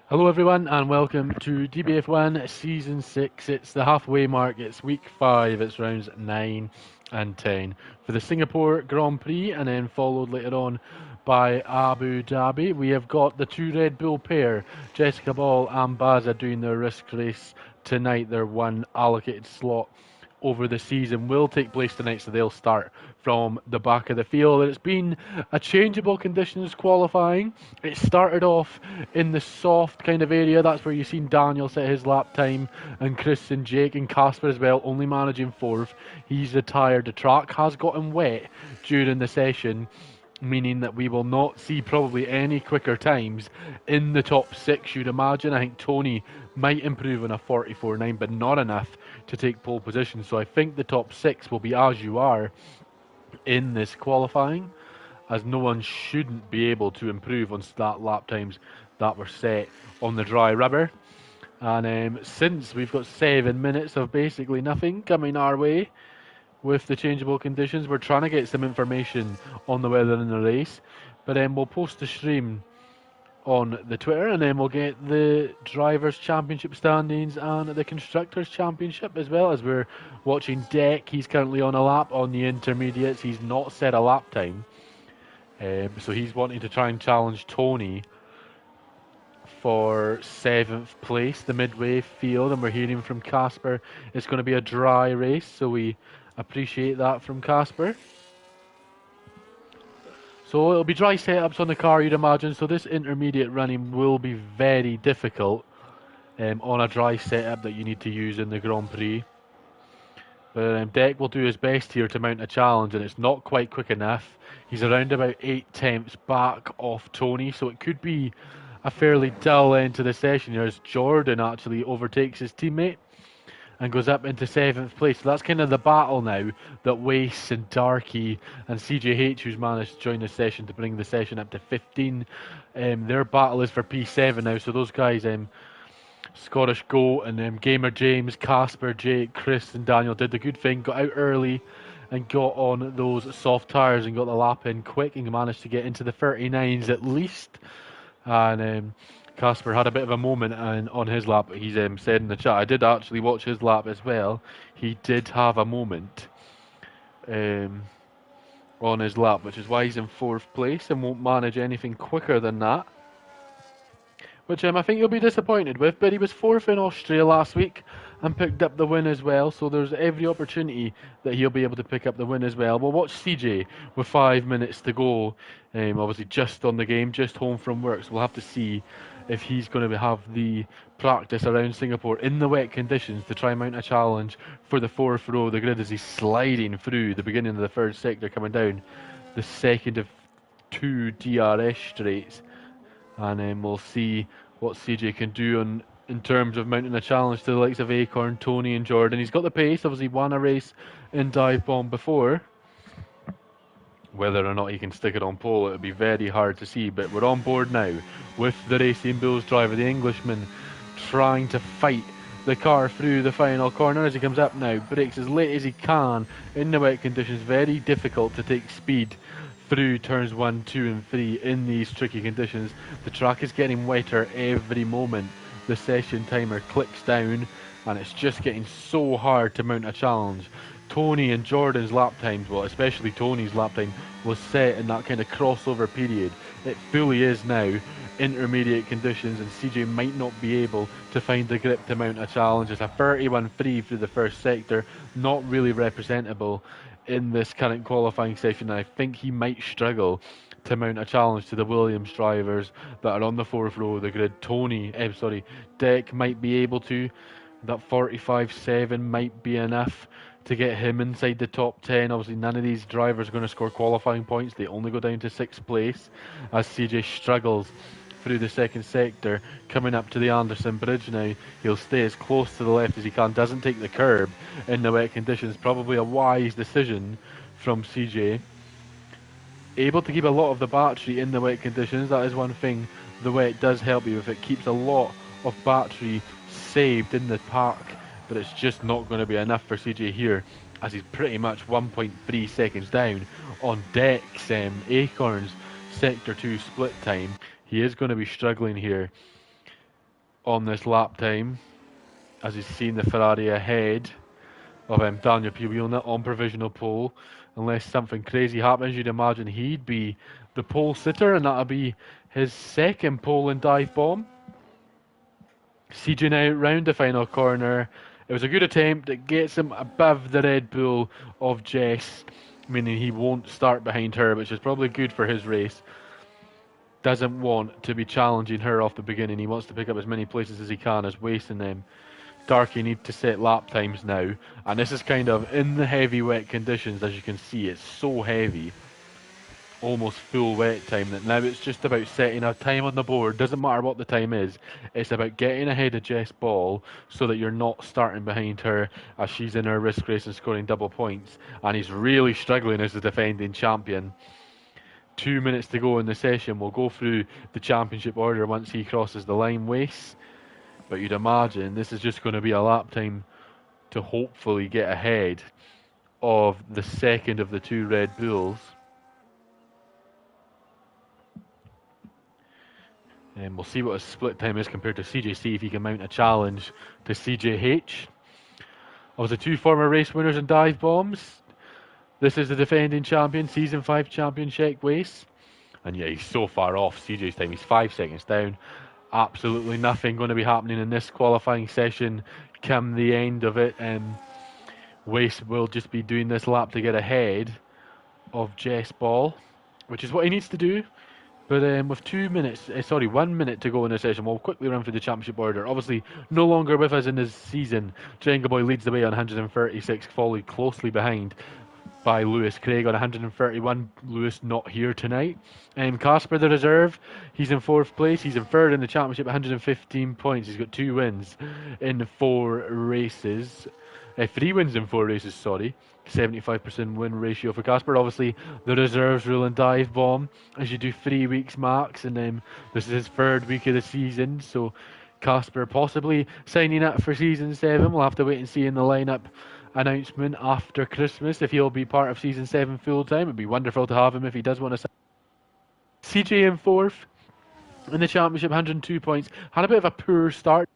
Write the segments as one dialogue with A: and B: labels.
A: Hello everyone and welcome to DBF1 Season 6. It's the halfway mark, it's week 5, it's rounds 9 and 10 for the Singapore Grand Prix, and then followed later on by Abu Dhabi. We have got the two Red Bull pair, Jessica Ball and Baza, doing their risk race tonight. Their one allocated slot over the season will take place tonight, so they'll start from the back of the field. It's been a changeable conditions qualifying. It started off in the soft kind of area. That's where you've seen Daniel set his lap time, and Chris and Jake and Casper as well, only managing fourth. He's retired. The track has gotten wet during the session, meaning that we will not see probably any quicker times in the top six, you'd imagine. I think Tony might improve on a 44.9, but not enough to take pole position. So I think the top six will be as you are in this qualifying, as no one shouldn't be able to improve on that lap times that were set on the dry rubber. And since we've got 7 minutes of basically nothing coming our way, with the changeable conditions, we're trying to get some information on the weather in the race, but then we'll post the stream on the Twitter, and then we'll get the Drivers' Championship standings and the Constructors' Championship, as well as we're watching Deck. He's currently on a lap on the intermediates. He's not set a lap time, so he's wanting to try and challenge Tony for 7th place, the midway field, and we're hearing from Casper it's going to be a dry race, so we appreciate that from Casper. So it'll be dry setups on the car, you'd imagine, so this intermediate running will be very difficult on a dry setup that you need to use in the Grand Prix. But Deck will do his best here to mount a challenge, and it's not quite quick enough. He's around about 8 tenths back off Tony, so it could be a fairly dull end to the session here as Jordan actually overtakes his teammate and goes up into 7th place. So that's kind of the battle now that Wace and Darky and CJH, who's managed to join the session to bring the session up to 15. Their battle is for P7 now, so those guys, Scottish Goat and Gamer James, Casper, Jake, Chris and Daniel did the good thing, got out early and got on those soft tyres and got the lap in quick and managed to get into the 39s at least. And Casper had a bit of a moment on his lap. He's said in the chat, I did actually watch his lap as well. He did have a moment on his lap, which is why he's in 4th place and won't manage anything quicker than that, which I think you'll be disappointed with. But he was 4th in Austria last week and picked up the win as well, so there's every opportunity that he'll be able to pick up the win as well. We'll watch CJ with 5 minutes to go, obviously just on the game, just home from work, so we'll have to see if he's going to have the practice around Singapore in the wet conditions to try and mount a challenge for the 4th row of the grid as he's sliding through the beginning of the 3rd sector, coming down the second of 2 DRS straights. And we'll see what CJ can do in terms of mounting a challenge to the likes of Acorn, Tony and Jordan. He's got the pace, obviously won a race in Dive Bomb before. Whether or not he can stick it on pole, it would be very hard to see, but we're on board now with the Racing Bulls driver, the Englishman, trying to fight the car through the final corner as he comes up now. Brakes as late as he can in the wet conditions. Very difficult to take speed through turns 1, 2 and 3 in these tricky conditions. The track is getting wetter every moment. The session timer clicks down and it's just getting so hard to mount a challenge. Tony and Jordan's lap times, well especially Tony's lap time, was set in that kind of crossover period. It fully is now intermediate conditions, and CJ might not be able to find the grip to mount a challenge. It's a 31.3 through the 1st sector, not really representable in this current qualifying session, and I think he might struggle to mount a challenge to the Williams drivers that are on the 4th row of the grid. Deck might be able to. That 45.7 might be enough to get him inside the top 10. Obviously, none of these drivers are going to score qualifying points. They only go down to 6th place as CJ struggles through the 2nd sector, coming up to the Anderson Bridge now. He'll stay as close to the left as he can, doesn't take the curb in the wet conditions. Probably a wise decision from CJ. Able to keep a lot of the battery in the wet conditions. That is one thing the wet does help you with. It keeps a lot of battery saved in the park, but it's just not going to be enough for CJ here, as he's pretty much 1.3 seconds down on Deck's Acorn's Sector 2 split time. He is going to be struggling here on this lap time, as he's seen the Ferrari ahead of Daniel Piwilna on provisional pole. Unless something crazy happens, you'd imagine he'd be the pole sitter, and that'll be his second pole and dive bomb. CJ now round the final corner. It was a good attempt. It gets him above the Red Bull of Jess, meaning he won't start behind her, which is probably good for his race. Doesn't want to be challenging her off the beginning. He wants to pick up as many places as he can, as wasting them. Darky need to set lap times now, and this is kind of in the heavy wet conditions. As you can see, it's so heavy, almost full wet time, that now it's just about setting a time on the board. Doesn't matter what the time is, it's about getting ahead of Jess Ball so that you're not starting behind her as she's in her risk race and scoring double points, and he's really struggling as the defending champion. 2 minutes to go in the session. We'll go through the championship order once he crosses the line, Wace. But you'd imagine this is just going to be a lap time to hopefully get ahead of the second of the two Red Bulls. And we'll see what his split time is compared to CJ, see if he can mount a challenge to CJH. Of the two former race winners and dive bombs, this is the defending champion, Season 5 champion, Sheck Wace. And yeah, he's so far off CJ's time. He's 5 seconds down. Absolutely nothing going to be happening in this qualifying session come the end of it. Wace will just be doing this lap to get ahead of Jess Ball, which is what he needs to do. But with 1 minute to go in the session, we'll quickly run through the championship order. Obviously, no longer with us in this season. Jenga Boy leads the way on 136, followed closely behind by Lewis Craig on 131. Lewis not here tonight. Casper, the reserve, he's in 4th place. He's in 3rd in the championship, 115 points. He's got 2 wins in 4 races. 3 wins in 4 races, sorry. 75% win ratio for Casper. Obviously, the reserves rule and dive bomb as you do 3 weeks max, and this is his 3rd week of the season. So Casper possibly signing up for Season 7. We'll have to wait and see in the lineup announcement after Christmas if he'll be part of Season 7 full time. It'd be wonderful to have him if he does want to. CJ in 4th in the championship, 102 points. Had a bit of a poor start,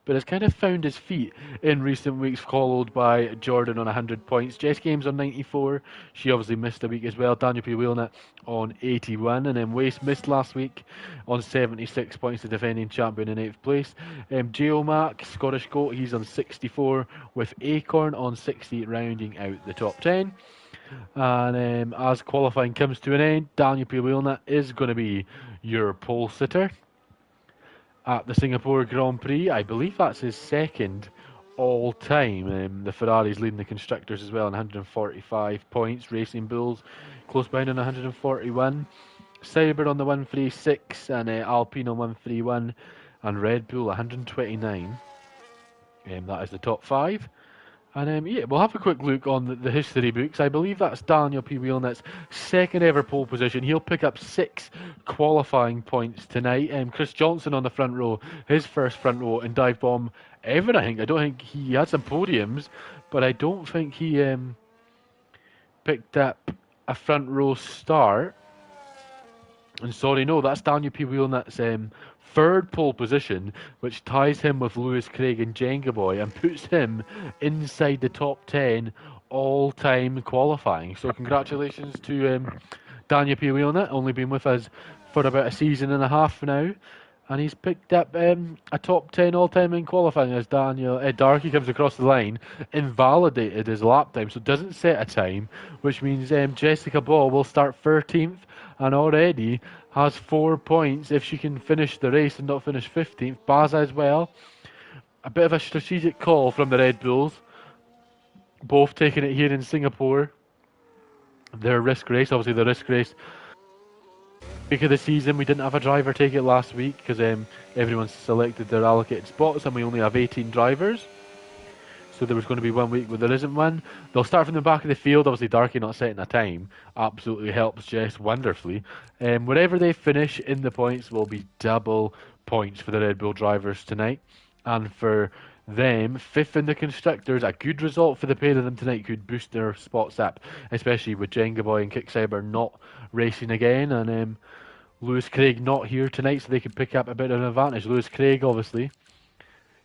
A: but has kind of found his feet in recent weeks, followed by Jordan on 100 points. Jess Games on 94. She obviously missed a week as well. Daniel P. Wheelnut on 81. And then Wace missed last week on 76 points, the defending champion in 8th place. Geomac, Scottish Goat, he's on 64 with Acorn on 60, rounding out the top 10. And as qualifying comes to an end, Daniel P. Wheelnut is going to be your pole sitter at the Singapore Grand Prix. I believe that's his 2nd all-time. The Ferrari's leading the constructors as well on 145 points. Racing Bulls close behind on 141. Sauber on the 136 and Alpine on 131. And Red Bull 129. That is the top 5. And yeah, we'll have a quick look on the history books. I believe that's Daniel P. Wheelnut's 2nd ever pole position. He'll pick up 6 qualifying points tonight. Chris Johnson on the front row, his 1st front row in dive bomb ever, I think. I don't think he had some podiums, but I don't think he picked up a front row start. And sorry, no, that's Daniel P. Wheelnut's 3rd pole position, which ties him with Lewis Craig and Jenga Boy and puts him inside the top 10 all-time qualifying. So congratulations to Daniel P. Wheelnut, only been with us for about a season and a half now, and he's picked up a top 10 all-time in qualifying as Darky comes across the line, invalidated his lap time, so doesn't set a time, which means Jessica Ball will start 13th and already has 4 points if she can finish the race and not finish 15th. Baza as well. A bit of a strategic call from the Red Bulls. Both taking it here in Singapore. Their risk race, obviously the risk race. Week of the season, we didn't have a driver take it last week because everyone selected their allocated spots and we only have 18 drivers. So there was going to be 1 week where there isn't one. They'll start from the back of the field. Obviously, Darky not setting a time absolutely helps Jess wonderfully. Wherever they finish in the points will be double points for the Red Bull drivers tonight. And for them, 5th in the constructors, a good result for the pair of them tonight could boost their spots up, especially with Jenga Boy and Kick Cyber not racing again. And Lewis Craig not here tonight, so they could pick up a bit of an advantage. Lewis Craig, obviously,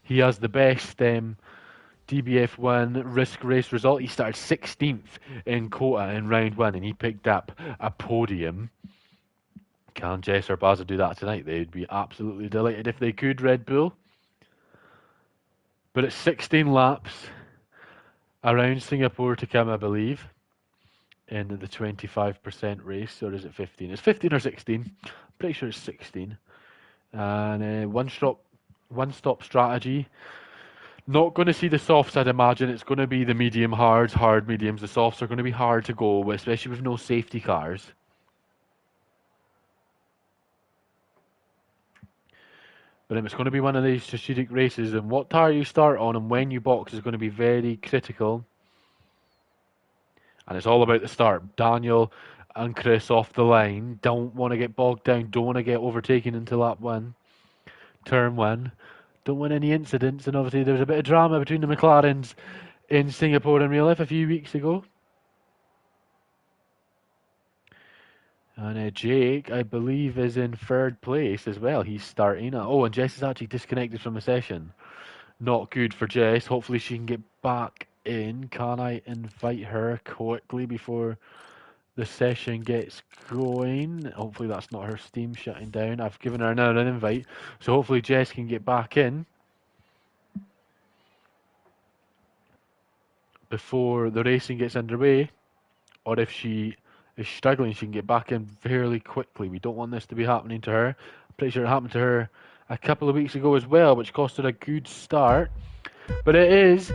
A: he has the best DBF1 risk race result. He started 16th in quota in round 1, and he picked up a podium. Can Jess or Baza do that tonight? They'd be absolutely delighted if they could, Red Bull. But it's 16 laps around Singapore to come, I believe, in the 25% race. Or is it 15? It's 15 or 16. I'm pretty sure it's 16. And one-stop strategy. Not going to see the softs, I'd imagine. It's going to be the medium hards, hard mediums. The softs are going to be hard to go, especially with no safety cars. But it's going to be one of these strategic races, and what tyre you start on and when you box is going to be very critical. And it's all about the start. Daniel and Chris off the line. Don't want to get bogged down. Don't want to get overtaken into lap 1. Turn 1. Don't want any incidents. And obviously there was a bit of drama between the McLarens in Singapore in real life a few weeks ago. And Jake, I believe, is in 3rd place as well. He's starting. Oh, and Jess is actually disconnected from the session. Not good for Jess. Hopefully she can get back in. Can I invite her quickly before the session gets going? Hopefully that's not her Steam shutting down. I've given her now an invite. So hopefully Jess can get back in before the racing gets underway. Or if she is struggling, she can get back in fairly quickly. We don't want this to be happening to her. I'm pretty sure it happened to her a couple of weeks ago as well, which cost her a good start. But it is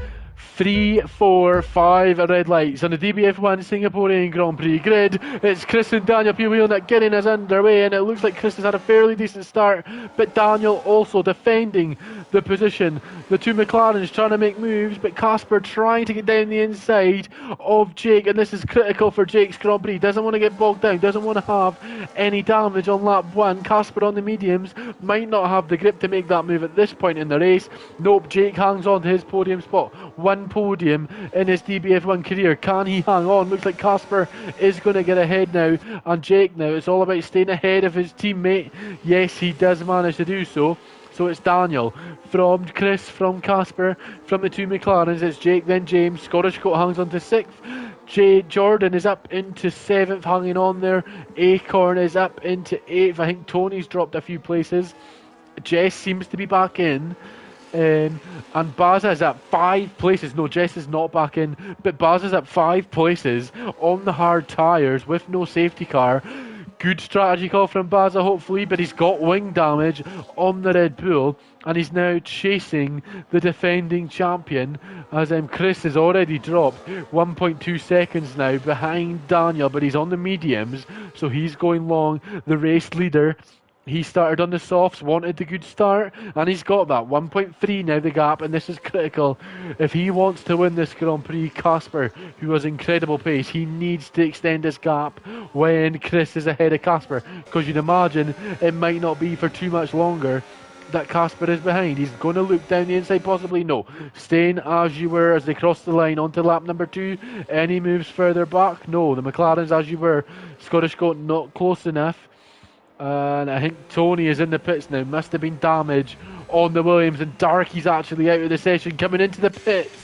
A: 3, 4, 5 red lights on the DBF1 Singaporean Grand Prix grid. It's Chris and Daniel P-Wheelnut getting us underway, and it looks like Chris has had a fairly decent start, but Daniel also defending the position. The two McLarens trying to make moves, but Casper trying to get down the inside of Jake, and this is critical for Jake's Grand Prix. Doesn't want to get bogged down, doesn't want to have any damage on lap 1. Casper on the mediums might not have the grip to make that move at this point in the race. Nope, Jake hangs on to his podium spot. One podium in his DBF1 career. Can he hang on? Looks like Casper is going to get ahead now, and Jake now, it's all about staying ahead of his teammate. Yes, he does manage to do so. So it's Daniel from Chris, from Casper, from the two McLarens. It's Jake, then James. Scottish Coat hangs on to 6th. Jordan is up into 7th, hanging on there. Acorn is up into 8th. I think Tony's dropped a few places. Jess seems to be back in. And Baza is at 5 places. No, Jess is not back in, but Baza's at 5 places on the hard tyres with no safety car. Good strategy call from Baza, hopefully, but he's got wing damage on the Red Bull, and he's now chasing the defending champion, as Chris has already dropped 1.2 seconds now behind Daniel, but he's on the mediums, so he's going long. The race leader, he started on the softs, wanted the good start, and he's got that. 1.3 now the gap, and this is critical. If he wants to win this Grand Prix, Casper, who has incredible pace, he needs to extend this gap when Chris is ahead of Casper, because you'd imagine it might not be for too much longer that Casper is behind. He's going to look down the inside, possibly. No, staying as you were as they cross the line onto lap number 2. Any moves further back? No, the McLarens as you were. Scottish Coat not close enough. And I think Tony is in the pits now. Must have been damage on the Williams, and Darky's actually out of the session coming into the pits.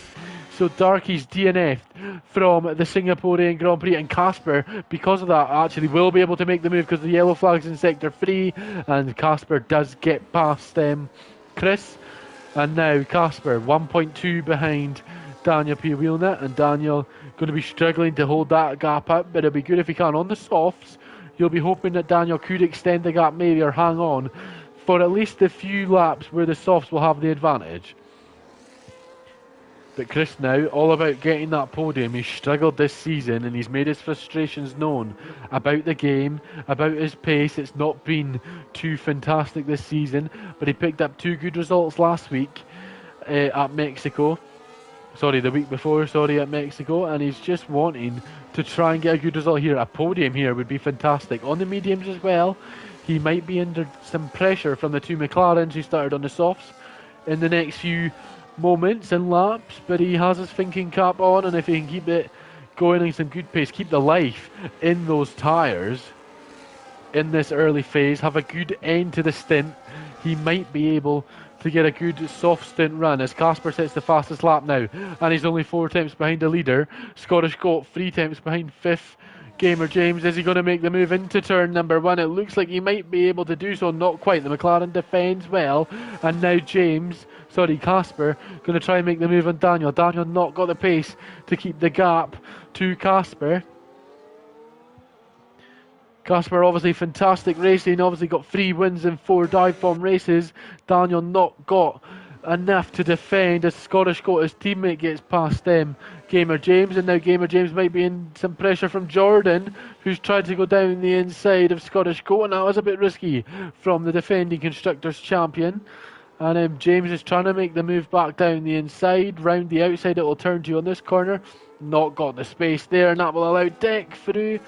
A: So Darky's DNF'd from the Singaporean Grand Prix, and Casper, because of that, actually will be able to make the move because the yellow flag's in sector 3, and Casper does get past Chris. And now Casper 1.2 behind Daniel P. Wheelnut, and Daniel going to be struggling to hold that gap up, but it'll be good if he can. On the softs, you'll be hoping that Daniel could extend the gap maybe, or hang on for at least a few laps where the softs will have the advantage. But Chris now, all about getting that podium. He's struggled this season, and he's made his frustrations known about the game, about his pace. It's not been too fantastic this season, but he picked up 2 good results last week at Mexico. Sorry, the week before, at Mexico, and he's just wanting to try and get a good result here. A podium here would be fantastic. On the mediums as well, he might be under some pressure from the two McLarens who started on the softs in the next few moments and laps, but he has his thinking cap on, and if he can keep it going in some good pace, keep the life in those tyres, in this early phase, have a good end to the stint. He might be able to get a good soft stint run as Casper sets the fastest lap now, and he's only 4 tenths behind the leader. Scottish Goat 3 tenths behind 5th. Gamer James, is he going to make the move into turn number 1? It looks like he might be able to do so, not quite. The McLaren defends well, and now Casper, going to try and make the move on Daniel. Daniel not got the pace to keep the gap to Casper. Casper obviously fantastic racing, obviously got 3 wins in 4 dive bomb races. Daniel not got enough to defend as Scottish Goat, his teammate, gets past them. Gamer James, and now Gamer James might be in some pressure from Jordan, who's tried to go down the inside of Scottish Goat, and that was a bit risky from the defending Constructors Champion. And James is trying to make the move back down the inside, round the outside it will turn to on this corner. Not got the space there, and that will allow Dick through.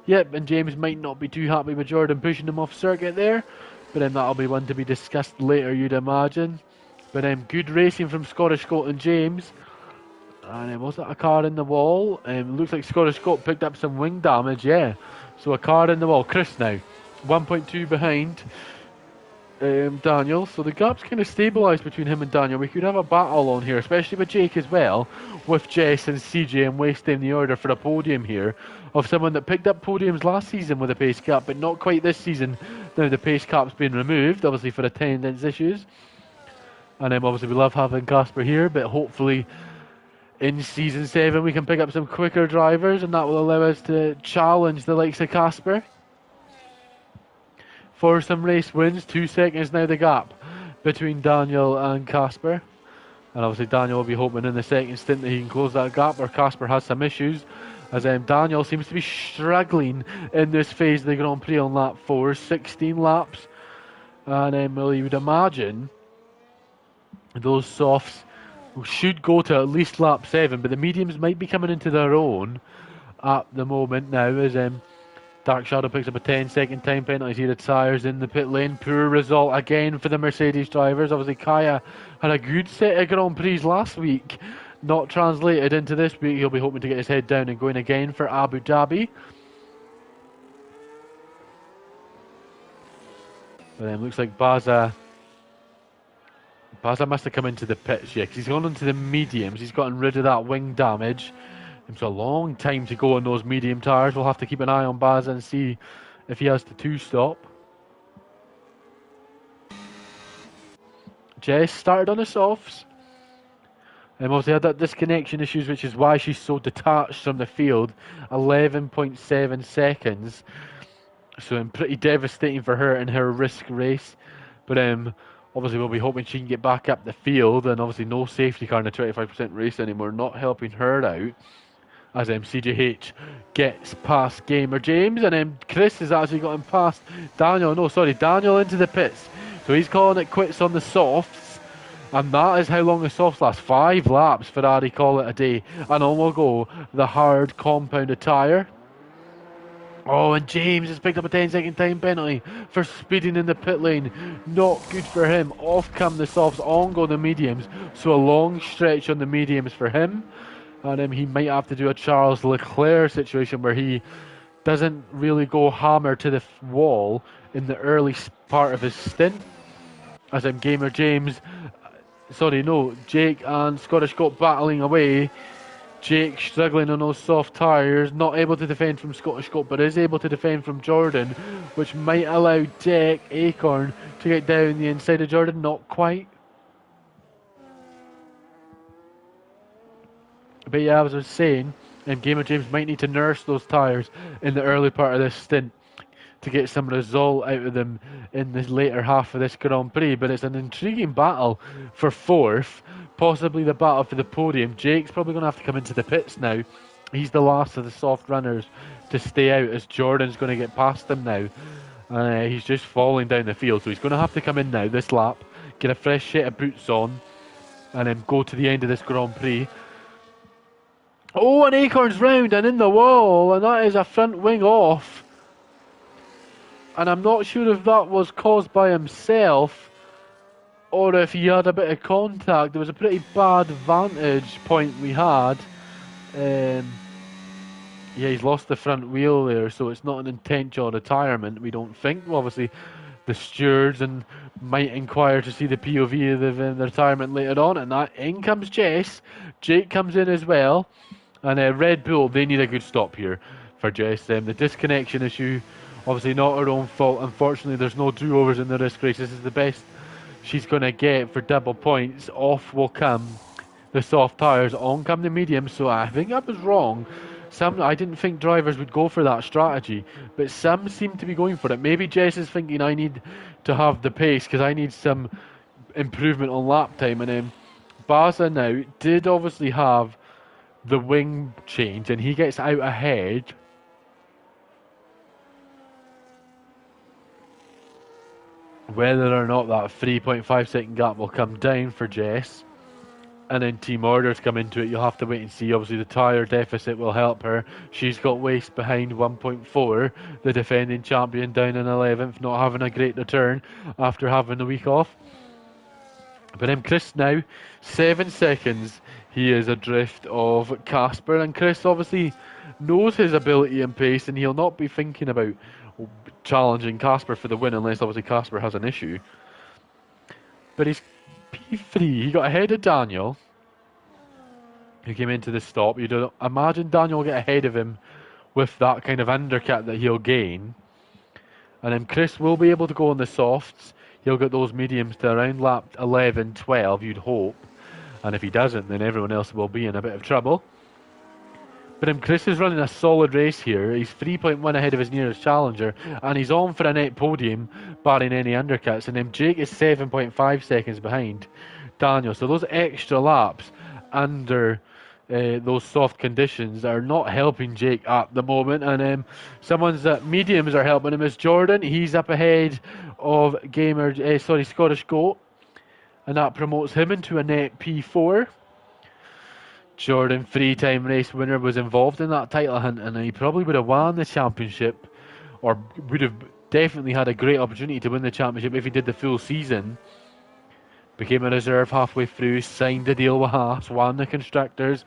A: Yep, and James might not be too happy with Jordan pushing him off circuit there, but then that'll be one to be discussed later, you'd imagine. But good racing from Scottish Goat and James. And was that a car in the wall? Looks like Scottish Goat picked up some wing damage, yeah. So a car in the wall. Chris now, 1.2 behind Daniel. So the gap's kind of stabilised between him and Daniel. We could have a battle on here, especially with Jake as well, with Jess and CJ, and wasting the order for a podium here of someone that picked up podiums last season with a pace cap, but not quite this season. Now the pace cap's been removed, obviously for attendance issues. And obviously we love having Casper here, but hopefully in Season 7 we can pick up some quicker drivers, and that will allow us to challenge the likes of Casper for some race wins. 2 seconds now the gap between Daniel and Casper. And obviously Daniel will be hoping in the second stint that he can close that gap, or Casper has some issues, as Daniel seems to be struggling in this phase of the Grand Prix on lap 4, 16 laps. And well, you would imagine those softs should go to at least lap 7, but the mediums might be coming into their own at the moment now, as Dark Shadow picks up a 10-second time penalty. See the tyres in the pit lane. Poor result again for the Mercedes drivers. Obviously Kaya had a good set of Grand Prix last week, not translated into this week. He'll be hoping to get his head down and going again for Abu Dhabi. But then looks like Baza must have come into the pits, yeah, because he's gone into the mediums. He's gotten rid of that wing damage. It's a long time to go on those medium tyres. We'll have to keep an eye on Baza and see if he has to 2-stop. Jess started on the softs. Obviously had that disconnection issues, which is why she's so detached from the field. 11.7 seconds. So pretty devastating for her in her risk race. But obviously we'll be hoping she can get back up the field, and obviously no safety car in the 25% race anymore, not helping her out. As CJH gets past Gamer James, and Chris has actually gotten past Daniel. No, sorry, Daniel into the pits. So he's calling it quits on the softs, and that is how long the softs last. 5 laps, Ferrari call it a day, and on will go the hard compounded tyre. Oh, and James has picked up a 10-second time penalty for speeding in the pit lane. Not good for him. Off come the softs, on go the mediums. So a long stretch on the mediums for him. And he might have to do a Charles Leclerc situation where he doesn't really go hammer to the wall in the early part of his stint. As Gamer James, Jake and Scottish Goat battling away. Jake struggling on those soft tyres, not able to defend from Scottish Goat, but is able to defend from Jordan, which might allow Dick Acorn to get down the inside of Jordan. Not quite. But yeah, as I was saying, Gamer James might need to nurse those tyres in the early part of this stint to get some result out of them in the later half of this Grand Prix. But it's an intriguing battle for 4th, possibly the battle for the podium. Jake's probably going to have to come into the pits now. He's the last of the soft runners to stay out, as Jordan's going to get past him now. He's just falling down the field, so he's going to have to come in now this lap, get a fresh set of boots on, and then go to the end of this Grand Prix. Oh, and Acorn's round and in the wall, and that is a front wing off. And I'm not sure if that was caused by himself or if he had a bit of contact. There was a pretty bad vantage point we had. Yeah, he's lost the front wheel there, so it's not an intentional retirement, we don't think. Well, obviously, the stewards and might inquire to see the POV of the retirement later on, and that in comes Jess. Jake comes in as well, and Red Bull, they need a good stop here for Jess. The disconnection issue, obviously not her own fault. Unfortunately, there's no do-overs in the risk race. This is the best she's going to get for double points. Off will come the soft tyres, on come the medium, so I think I was wrong. I didn't think drivers would go for that strategy, but some seem to be going for it. Maybe Jess is thinking I need to have the pace because I need some improvement on lap time, and then Baza now did obviously have the wing change, and he gets out ahead. Whether or not that 3.5 second gap will come down for Jess, and then team orders come into it, you'll have to wait and see. Obviously the tyre deficit will help her. She's got waste behind 1.4, the defending champion down in 11th, not having a great return after having the week off. But Chris now, 7 seconds, he is adrift of Casper, and Chris obviously knows his ability and pace, and he'll not be thinking about challenging Casper for the win unless obviously Casper has an issue. But he's P3, he got ahead of Daniel, who came into the stop. You'd imagine Daniel will get ahead of him with that kind of undercut that he'll gain. And then Chris will be able to go on the softs. He'll get those mediums to around lap 11, 12, you'd hope. And if he doesn't, then everyone else will be in a bit of trouble. But Chris is running a solid race here. He's 3.1 ahead of his nearest challenger, and he's on for a net podium, barring any undercuts. And then Jake is 7.5 seconds behind Daniel. So those extra laps under those soft conditions are not helping Jake at the moment. And someone's mediums are helping him is Jordan. He's up ahead of Scottish Goat, and that promotes him into a net P4. Jordan, 3-time race winner, was involved in that title hunt, and he probably would have won the championship, or would have definitely had a great opportunity to win the championship if he did the full season. Became a reserve halfway through, signed a deal with Haas, won the Constructors.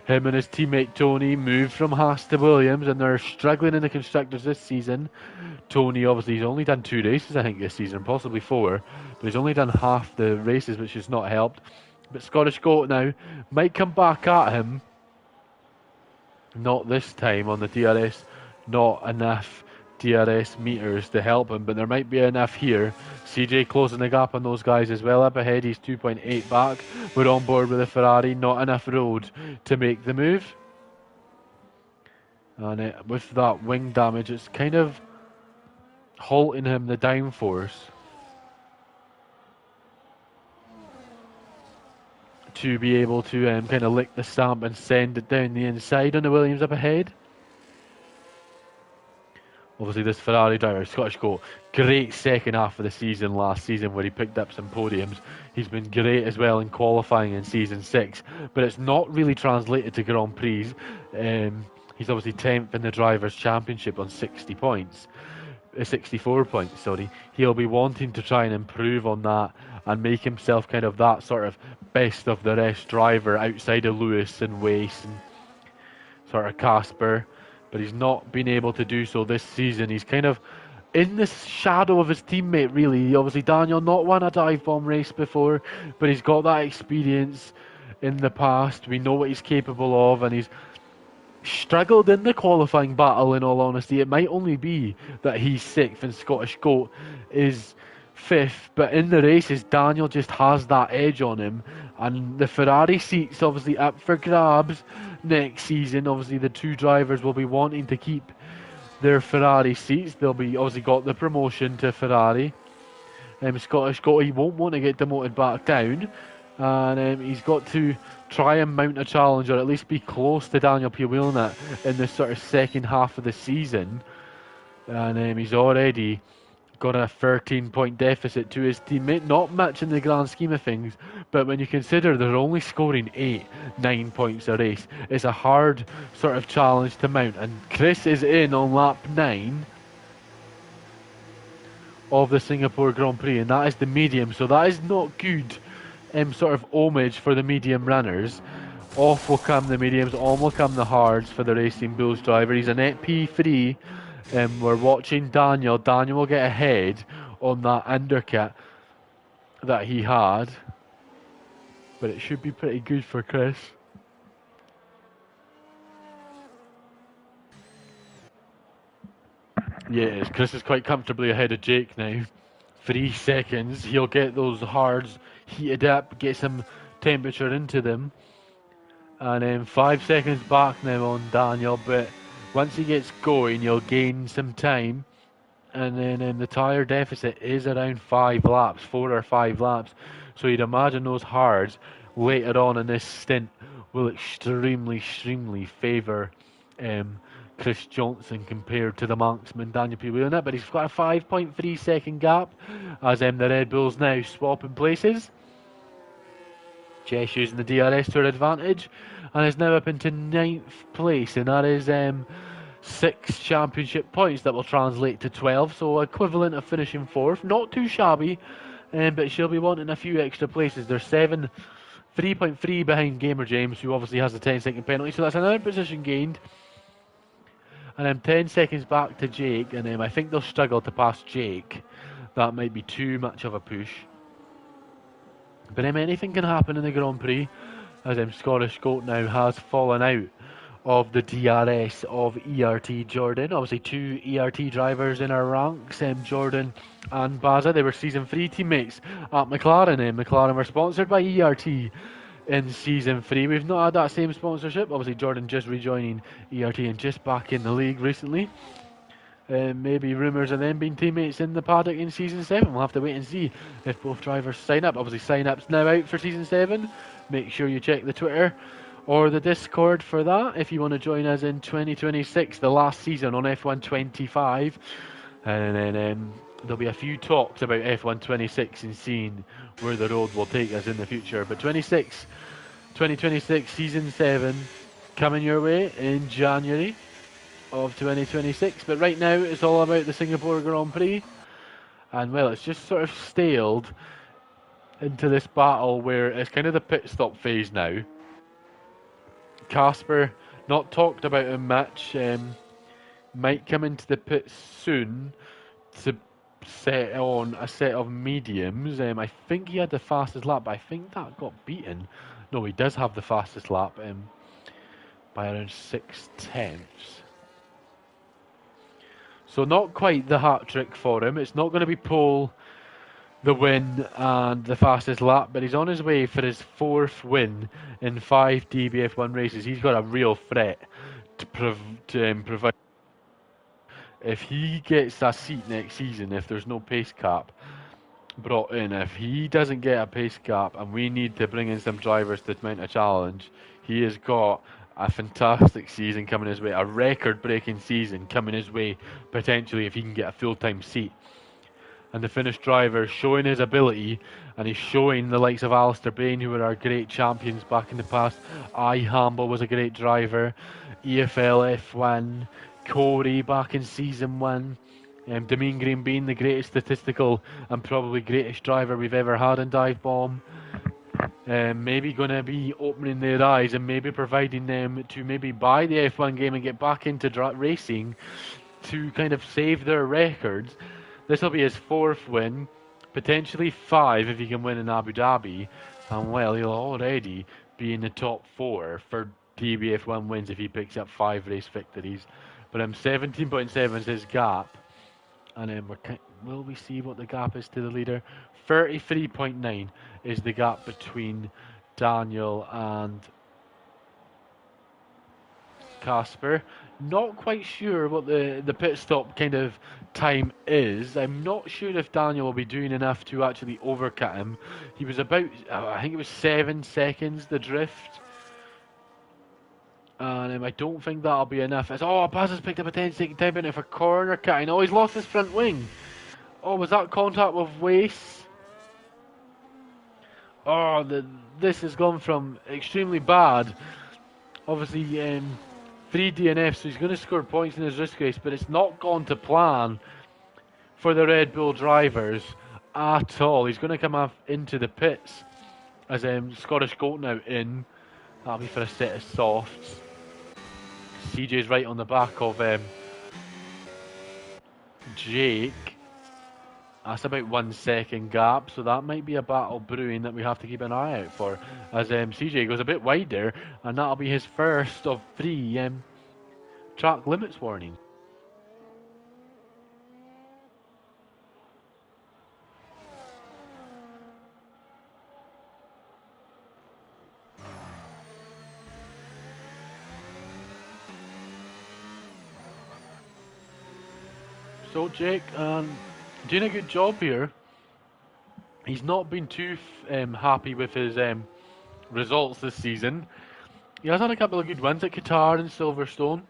A: Him and his teammate Tony moved from Haas to Williams, and they're struggling in the Constructors this season. Tony, obviously, he's only done 2 races, I think, this season, possibly 4, but he's only done half the races, which has not helped. But Scottish Goat now might come back at him. Not this time on the DRS. Not enough DRS meters to help him, but there might be enough here. CJ closing the gap on those guys as well. Up ahead, he's 2.8 back. We're on board with the Ferrari. Not enough road to make the move. And with that wing damage, it's kind of halting him, the downforce, to be able to kind of lick the stamp and send it down the inside on the Williams up ahead. Obviously this Ferrari driver, Scottish Goat, great second half of the season last season where he picked up some podiums. He's been great as well in qualifying in Season 6, but it's not really translated to Grand Prix. He's obviously 10th in the Drivers' Championship on 60 points. 64 points, sorry. He'll be wanting to try and improve on that and make himself kind of that sort of best of the rest driver outside of Lewis and Wace and sort of Casper, but he's not been able to do so this season. He's kind of in the shadow of his teammate, really. Obviously Daniel not won a dive bomb race before, but he's got that experience in the past. We know what he's capable of, and he's struggled in the qualifying battle, in all honesty. It might only be that he's 6th and Scottish Goat is 5th, but in the races Daniel just has that edge on him, and the Ferrari seat's obviously up for grabs next season. Obviously the two drivers will be wanting to keep their Ferrari seats. They'll be obviously got the promotion to Ferrari. Scottish Goat, he won't want to get demoted back down, and he's got to try and mount a challenge, or at least be close to Daniel Piewilnut in the sort of second half of the season. And he's already got a 13-point deficit to his teammate. Not much in the grand scheme of things, but when you consider they're only scoring 8-9 points a race, it's a hard sort of challenge to mount. And Chris is in on lap 9 of the Singapore Grand Prix, and that is the medium, so that is not good sort of homage for the medium runners. Off will come the mediums, on will come the hards for the Racing Bulls driver. He's a net P3. We're watching Daniel. Daniel will get ahead on that undercut that he had. But it should be pretty good for Chris. Yes, Chris is quite comfortably ahead of Jake now. 3 seconds. He'll get those hards heated up, get some temperature into them. And then 5 seconds back now on Daniel, but once he gets going, he'll gain some time. And then the tyre deficit is around 5 laps, 4 or 5 laps. So you'd imagine those hards later on in this stint will extremely favour Chris Johnson compared to the marksman Daniel P. Wheeler. But he's got a 5.3 second gap as the Red Bulls now swapping places. Jess using the DRS to her advantage and is now up into 9th place, and that is 6 championship points that will translate to 12, so equivalent of finishing 4th. Not too shabby, but she'll be wanting a few extra places. There's 3.3 behind Gamer James, who obviously has the 10-second penalty, so that's another position gained. And then 10 seconds back to Jake, and I think they'll struggle to pass Jake. That might be too much of a push. But anything can happen in the Grand Prix, as Scottish Goat now has fallen out of the DRS of ERT Jordan. Obviously 2 ERT drivers in our ranks, Jordan and Baza. They were Season 3 teammates at McLaren. McLaren were sponsored by ERT in Season 3. We've not had that same sponsorship. Obviously Jordan just rejoining ERT and just back in the league recently. Maybe rumours of them being teammates in the paddock in Season 7. We'll have to wait and see if both drivers sign up. Obviously sign-up's now out for Season 7. Make sure you check the Twitter or the Discord for that if you want to join us in 2026, the last season on F1 25. And then there'll be a few talks about F1 26 and seeing where the road will take us in the future. But 2026 Season 7 coming your way in January of 2026, but right now it's all about the Singapore Grand Prix, and well, it's just sort of staled into this battle where it's kind of the pit stop phase now. Casper, not talked about in much, might come into the pits soon to set on a set of mediums. I think he had the fastest lap, but I think that got beaten. No, he does have the fastest lap by around 6/10. So not quite the hat-trick for him. It's not going to be pole, the win and the fastest lap, but he's on his way for his 4th win in 5 DBF1 races. He's got a real threat to provide. If he gets a seat next season, if there's no pace cap brought in, if he doesn't get a pace cap and we need to bring in some drivers to mount a challenge, he has got a fantastic season coming his way, a record-breaking season coming his way, potentially, if he can get a full-time seat. And the Finnish driver showing his ability, and he's showing the likes of Alistair Bain, who were our great champions back in the past. Hamble was a great driver, EFL F1, Corey back in Season 1, Damien Green being the greatest statistical and probably greatest driver we've ever had in Dive Bomb. Maybe going to be opening their eyes and maybe providing them to maybe buy the F1 game and get back into racing to kind of save their records. This will be his 4th win, potentially 5 if he can win in Abu Dhabi, and well, he'll already be in the top 4 for DBF1 wins if he picks up 5 race victories. But 17.7 is his gap, and then will we see what the gap is to the leader? 33.9 is the gap between Daniel and Casper. Not quite sure what the pit stop kind of time is. I'm not sure if Daniel will be doing enough to actually overcut him. He was about, I think it was 7 seconds, the drift. And I don't think that'll be enough. Baz has picked up a 10-second time penalty for corner cutting. Oh, he's lost his front wing. Oh, was that contact with waste? Oh, this has gone from extremely bad. Obviously, 3 DNFs, so he's going to score points in his risk race, but it's not gone to plan for the Red Bull drivers at all. He's going to come into the pits as Scottish Goat now in. That'll be for a set of softs. CJ's right on the back of Jake. That's about 1 second gap, so that might be a battle brewing that we have to keep an eye out for. As CJ goes a bit wide there, and that'll be his first of 3 track limits warnings. So Jake, doing a good job here. He's not been too happy with his results this season. He has had a couple of good wins at Qatar and Silverstone,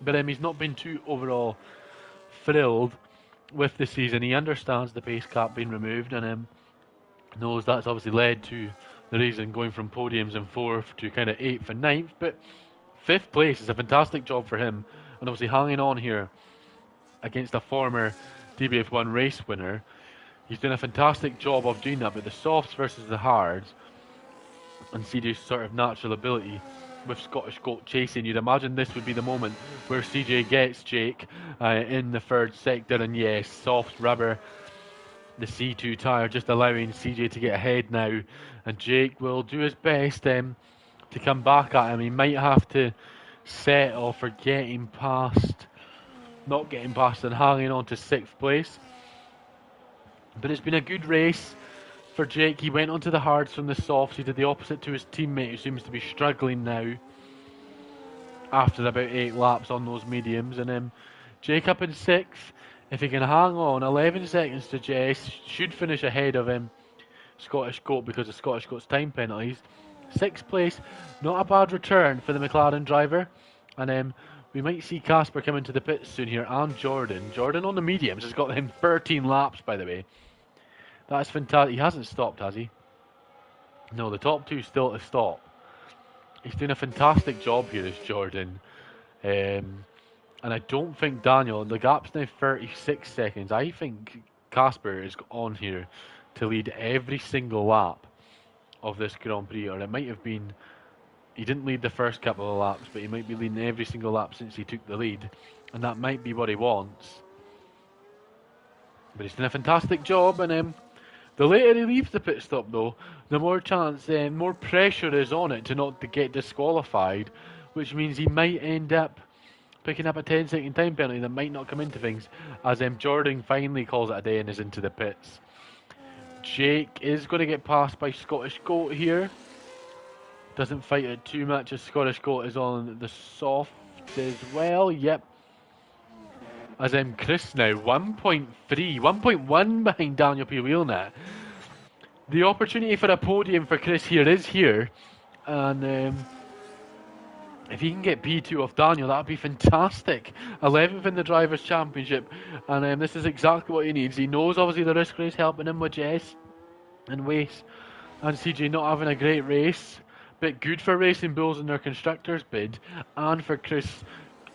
A: but he's not been too overall thrilled with the season. He understands the pace cap being removed and knows that's obviously led to the reason going from podiums in 4th to kind of 8th and 9th, but 5th place is a fantastic job for him, and obviously hanging on here against a former DBF1 race winner. He's done a fantastic job of doing that, but the softs versus the hards and CJ's sort of natural ability with Scottish Goat chasing, you'd imagine this would be the moment where CJ gets Jake in the 3rd sector, and yes, soft rubber, the C2 tyre just allowing CJ to get ahead now, and Jake will do his best to come back at him. He might have to settle for not getting past and hanging on to 6th place. But it's been a good race for Jake. He went onto the hards from the softs. He did the opposite to his teammate, who seems to be struggling now after about 8 laps on those mediums. And Jake up in 6th. If he can hang on, 11 seconds to Jess, should finish ahead of him. Scottish Goat, because of Scottish Goat's time penalties. 6th place, not a bad return for the McLaren driver. And we might see Casper come into the pits soon here, and Jordan. Jordan on the mediums has got him 13 laps, by the way. That's fantastic. He hasn't stopped, has he? No, the top 2 still to stop. He's doing a fantastic job here as Jordan. And I don't think Daniel, the gap's now 36 seconds. I think Casper is on here to lead every single lap of this Grand Prix, or it might have been, he didn't lead the first couple of laps, but he might be leading every single lap since he took the lead, and that might be what he wants. But he's done a fantastic job, and the later he leaves the pit stop though, the more chance, more pressure is on it to not to get disqualified, which means he might end up picking up a 10-second time penalty that might not come into things, as Jordan finally calls it a day and is into the pits. Jake is going to get passed by Scottish Goat here. Doesn't fight it too much as Scottish Goat is on the soft as well. Yep. As Chris now 1.1 behind Daniel P. Wheelnut. The opportunity for a podium for Chris here is here, and if he can get P2 off Daniel, that would be fantastic. 11th in the Drivers' Championship, and this is exactly what he needs. He knows obviously the risk race helping him with Jess and Wace and CJ not having a great race, but good for Racing Bulls in their constructors bid, and for Chris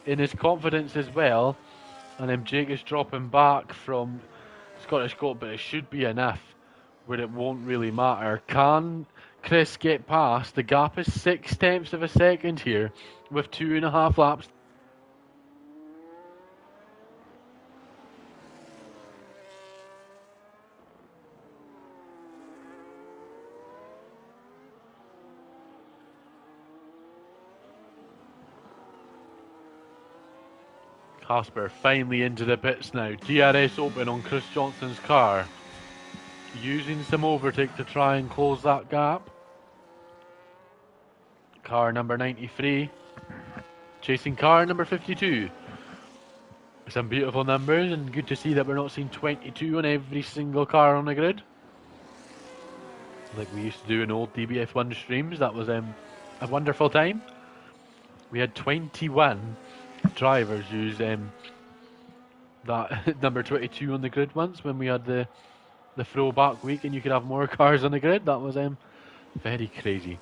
A: in his confidence as well. And Jake is dropping back from Scottish Goat, but it should be enough where it won't really matter. Can Chris get past? The gap is 0.6 of a second here with 2.5 laps. Casper finally into the pits now. DRS open on Chris Johnson's car. Using some overtake to try and close that gap. Car number 93. Chasing car number 52. Some beautiful numbers, and good to see that we're not seeing 22 on every single car on the grid, like we used to do in old DBF1 streams. That was a wonderful time. We had 21 drivers use that number 22 on the grid once when we had the throwback week, and you could have more cars on the grid. That was very crazy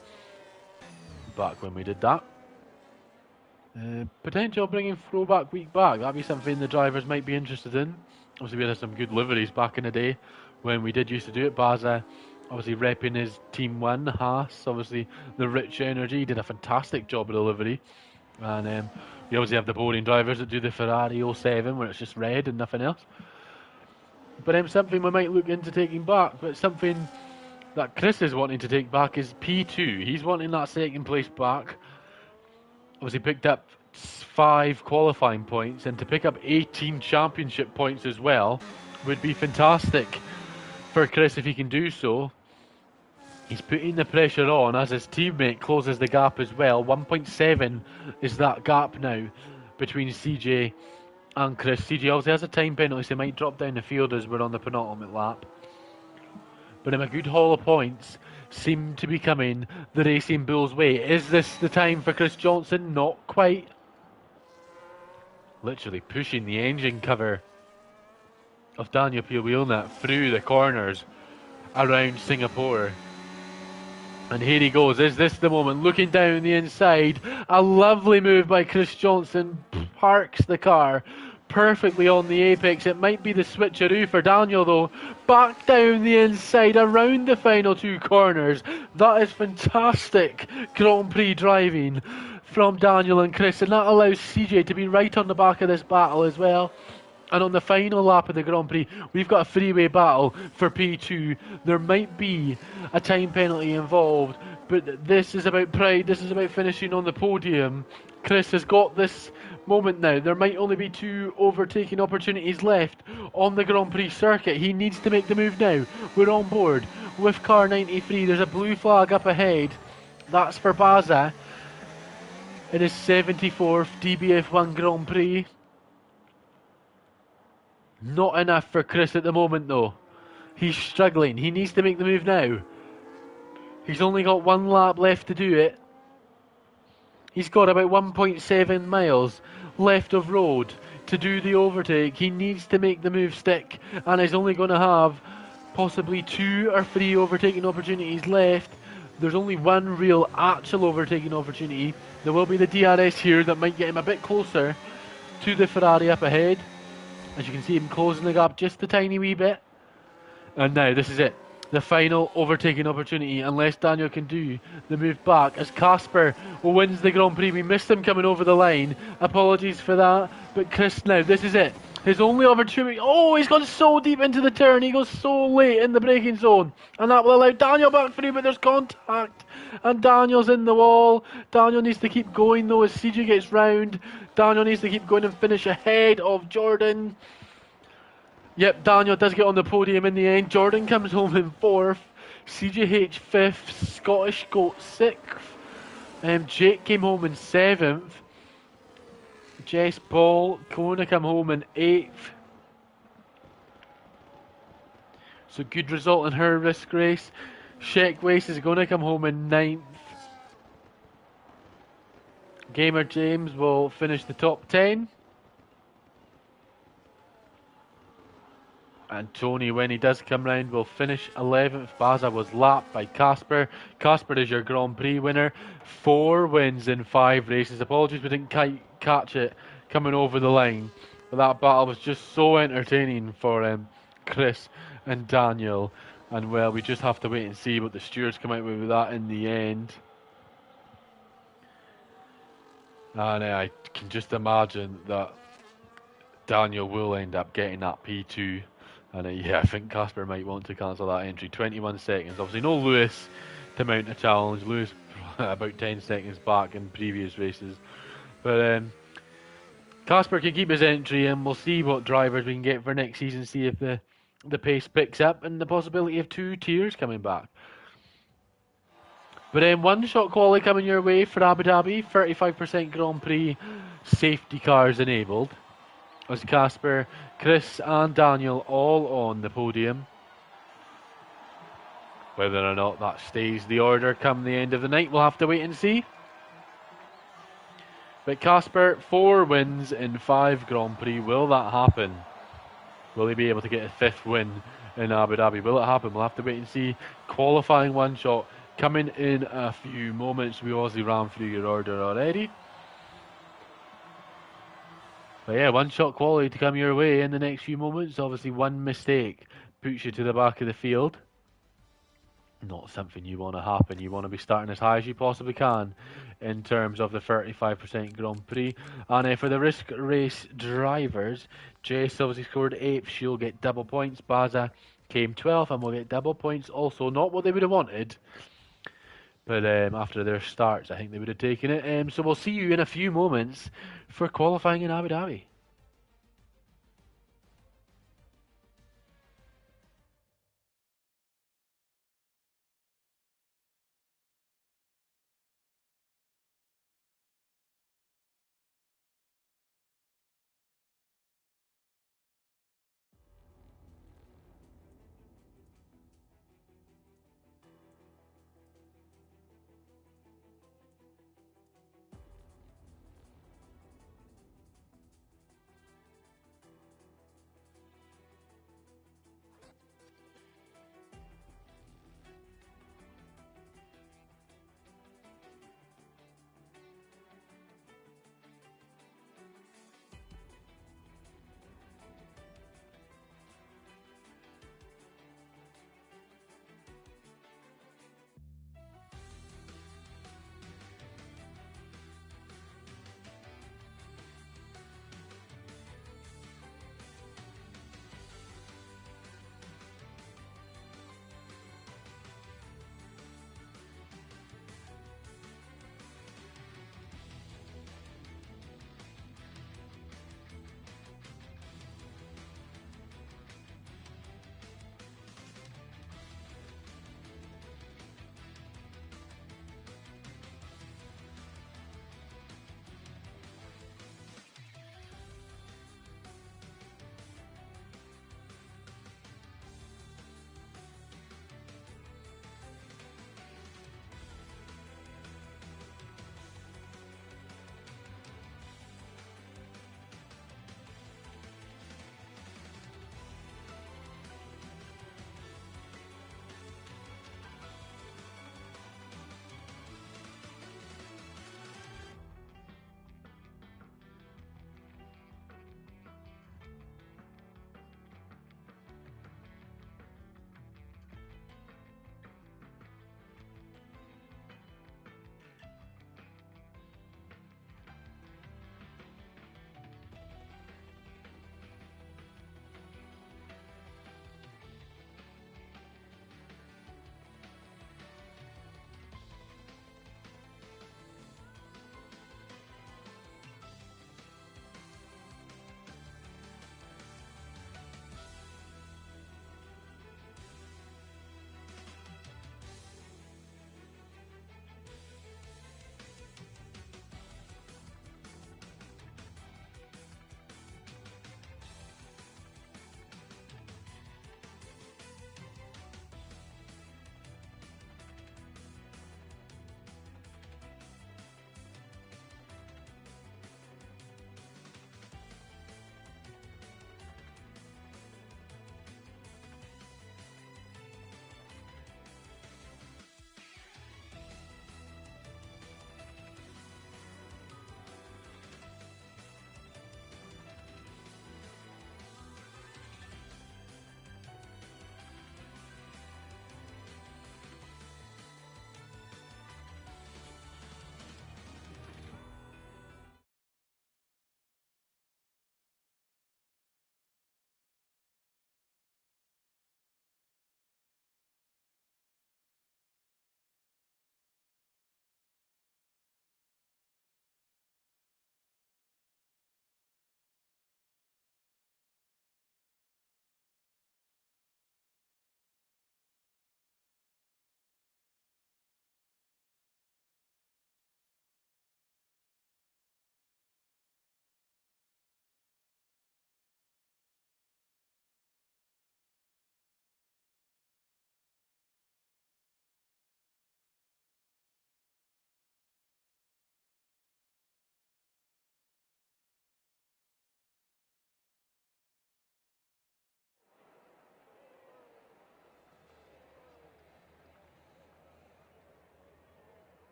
A: back when we did that. Potential bringing throwback week back, that'd be something the drivers might be interested in. Obviously we had some good liveries back in the day when we did used to do it. Baza obviously repping his Team 1, Haas, obviously the rich energy, did a fantastic job of delivery. And you obviously have the boring drivers that do the Ferrari 07 where it's just red and nothing else. But something we might look into taking back, but something that Chris is wanting to take back is P2. He's wanting that second place back. Obviously picked up 5 qualifying points, and to pick up 18 championship points as well would be fantastic for Chris if he can do so. He's putting the pressure on as his teammate closes the gap as well. 1.7 is that gap now between CJ and Chris. CJ obviously has a time penalty, so he might drop down the field as we're on the penultimate lap. But a good haul of points seem to be coming the Racing Bulls' way. Is this the time for Chris Johnson? Not quite. Literally pushing the engine cover of Daniel Piuilna through the corners around Singapore. And here he goes. Is this the moment? Looking down the inside. A lovely move by Chris Johnson. Parks the car perfectly on the apex. It might be the switcheroo for Daniel though. Back down the inside around the final 2 corners. That is fantastic Grand Prix driving from Daniel and Chris. And that allows CJ to be right on the back of this battle as well. And on the final lap of the Grand Prix, we've got a freeway battle for P2. There might be a time penalty involved, but this is about pride. This is about finishing on the podium. Chris has got this moment now. There might only be 2 overtaking opportunities left on the Grand Prix circuit. He needs to make the move now. We're on board with car 93. There's a blue flag up ahead. That's for Baza in his 74th DBF1 Grand Prix. Not enough for Chris at the moment though. He's struggling. He needs to make the move now. He's only got 1 lap left to do it. He's got about 1.7 miles left of road to do the overtake. He needs to make the move stick, and he's only going to have possibly 2 or 3 overtaking opportunities left. There's only 1 real actual overtaking opportunity. There will be the DRS here that might get him a bit closer to the Ferrari up ahead. As you can see him closing the gap just a tiny wee bit. And now this is it. The final overtaking opportunity, unless Daniel can do the move back, as Casper wins the Grand Prix. We missed him coming over the line. Apologies for that. But Chris now, this is it. His only opportunity. Oh, he's gone so deep into the turn. He goes so late in the braking zone. And that will allow Daniel back through, but there's contact. And Daniel's in the wall. Daniel needs to keep going though as CJ gets round. Daniel needs to keep going and finish ahead of Jordan. Yep, Daniel does get on the podium in the end. Jordan comes home in 4th. CJH 5th. Scottish Goat 6th. Jake came home in 7th. Jess Ball, Kona come home in 8th. So good result in her risk race. Sheck Waste is going to come home in 9th. Gamer James will finish the top 10. And Tony, when he does come round, will finish 11th. Baza was lapped by Casper. Casper is your Grand Prix winner. 4 wins in 5 races. Apologies we didn't catch it coming over the line. But that battle was just so entertaining for Chris and Daniel. And well, we just have to wait and see what the stewards come out with that in the end. And I can just imagine that Daniel will end up getting that P2. And yeah, I think Casper might want to cancel that entry. 21 seconds. Obviously no Lewis to mount a challenge. Lewis about 10 seconds back in previous races. But Casper can keep his entry, and we'll see what drivers we can get for next season. See if the pace picks up and the possibility of 2 tiers coming back. But then 1-shot quality coming your way for Abu Dhabi. 35% Grand Prix safety cars enabled. As Casper, Chris and Daniel all on the podium. Whether or not that stays the order come the end of the night, we'll have to wait and see. But Casper, 4 wins in 5 Grand Prix. Will that happen? Will he be able to get a 5th win in Abu Dhabi? Will it happen? We'll have to wait and see. Qualifying 1-shot coming in a few moments. We obviously ran through your order already. But yeah, 1-shot quality to come your way in the next few moments. Obviously, 1 mistake puts you to the back of the field. not something you want to happen. You want to be starting as high as you possibly can in terms of the 35% Grand Prix. And for the risk race drivers, Jace obviously scored 8th. She'll get double points. Baza came 12th and will get double points. Also, not what they would have wanted. But after their starts, I think they would have taken it. So we'll see you in a few moments for qualifying in Abu Dhabi.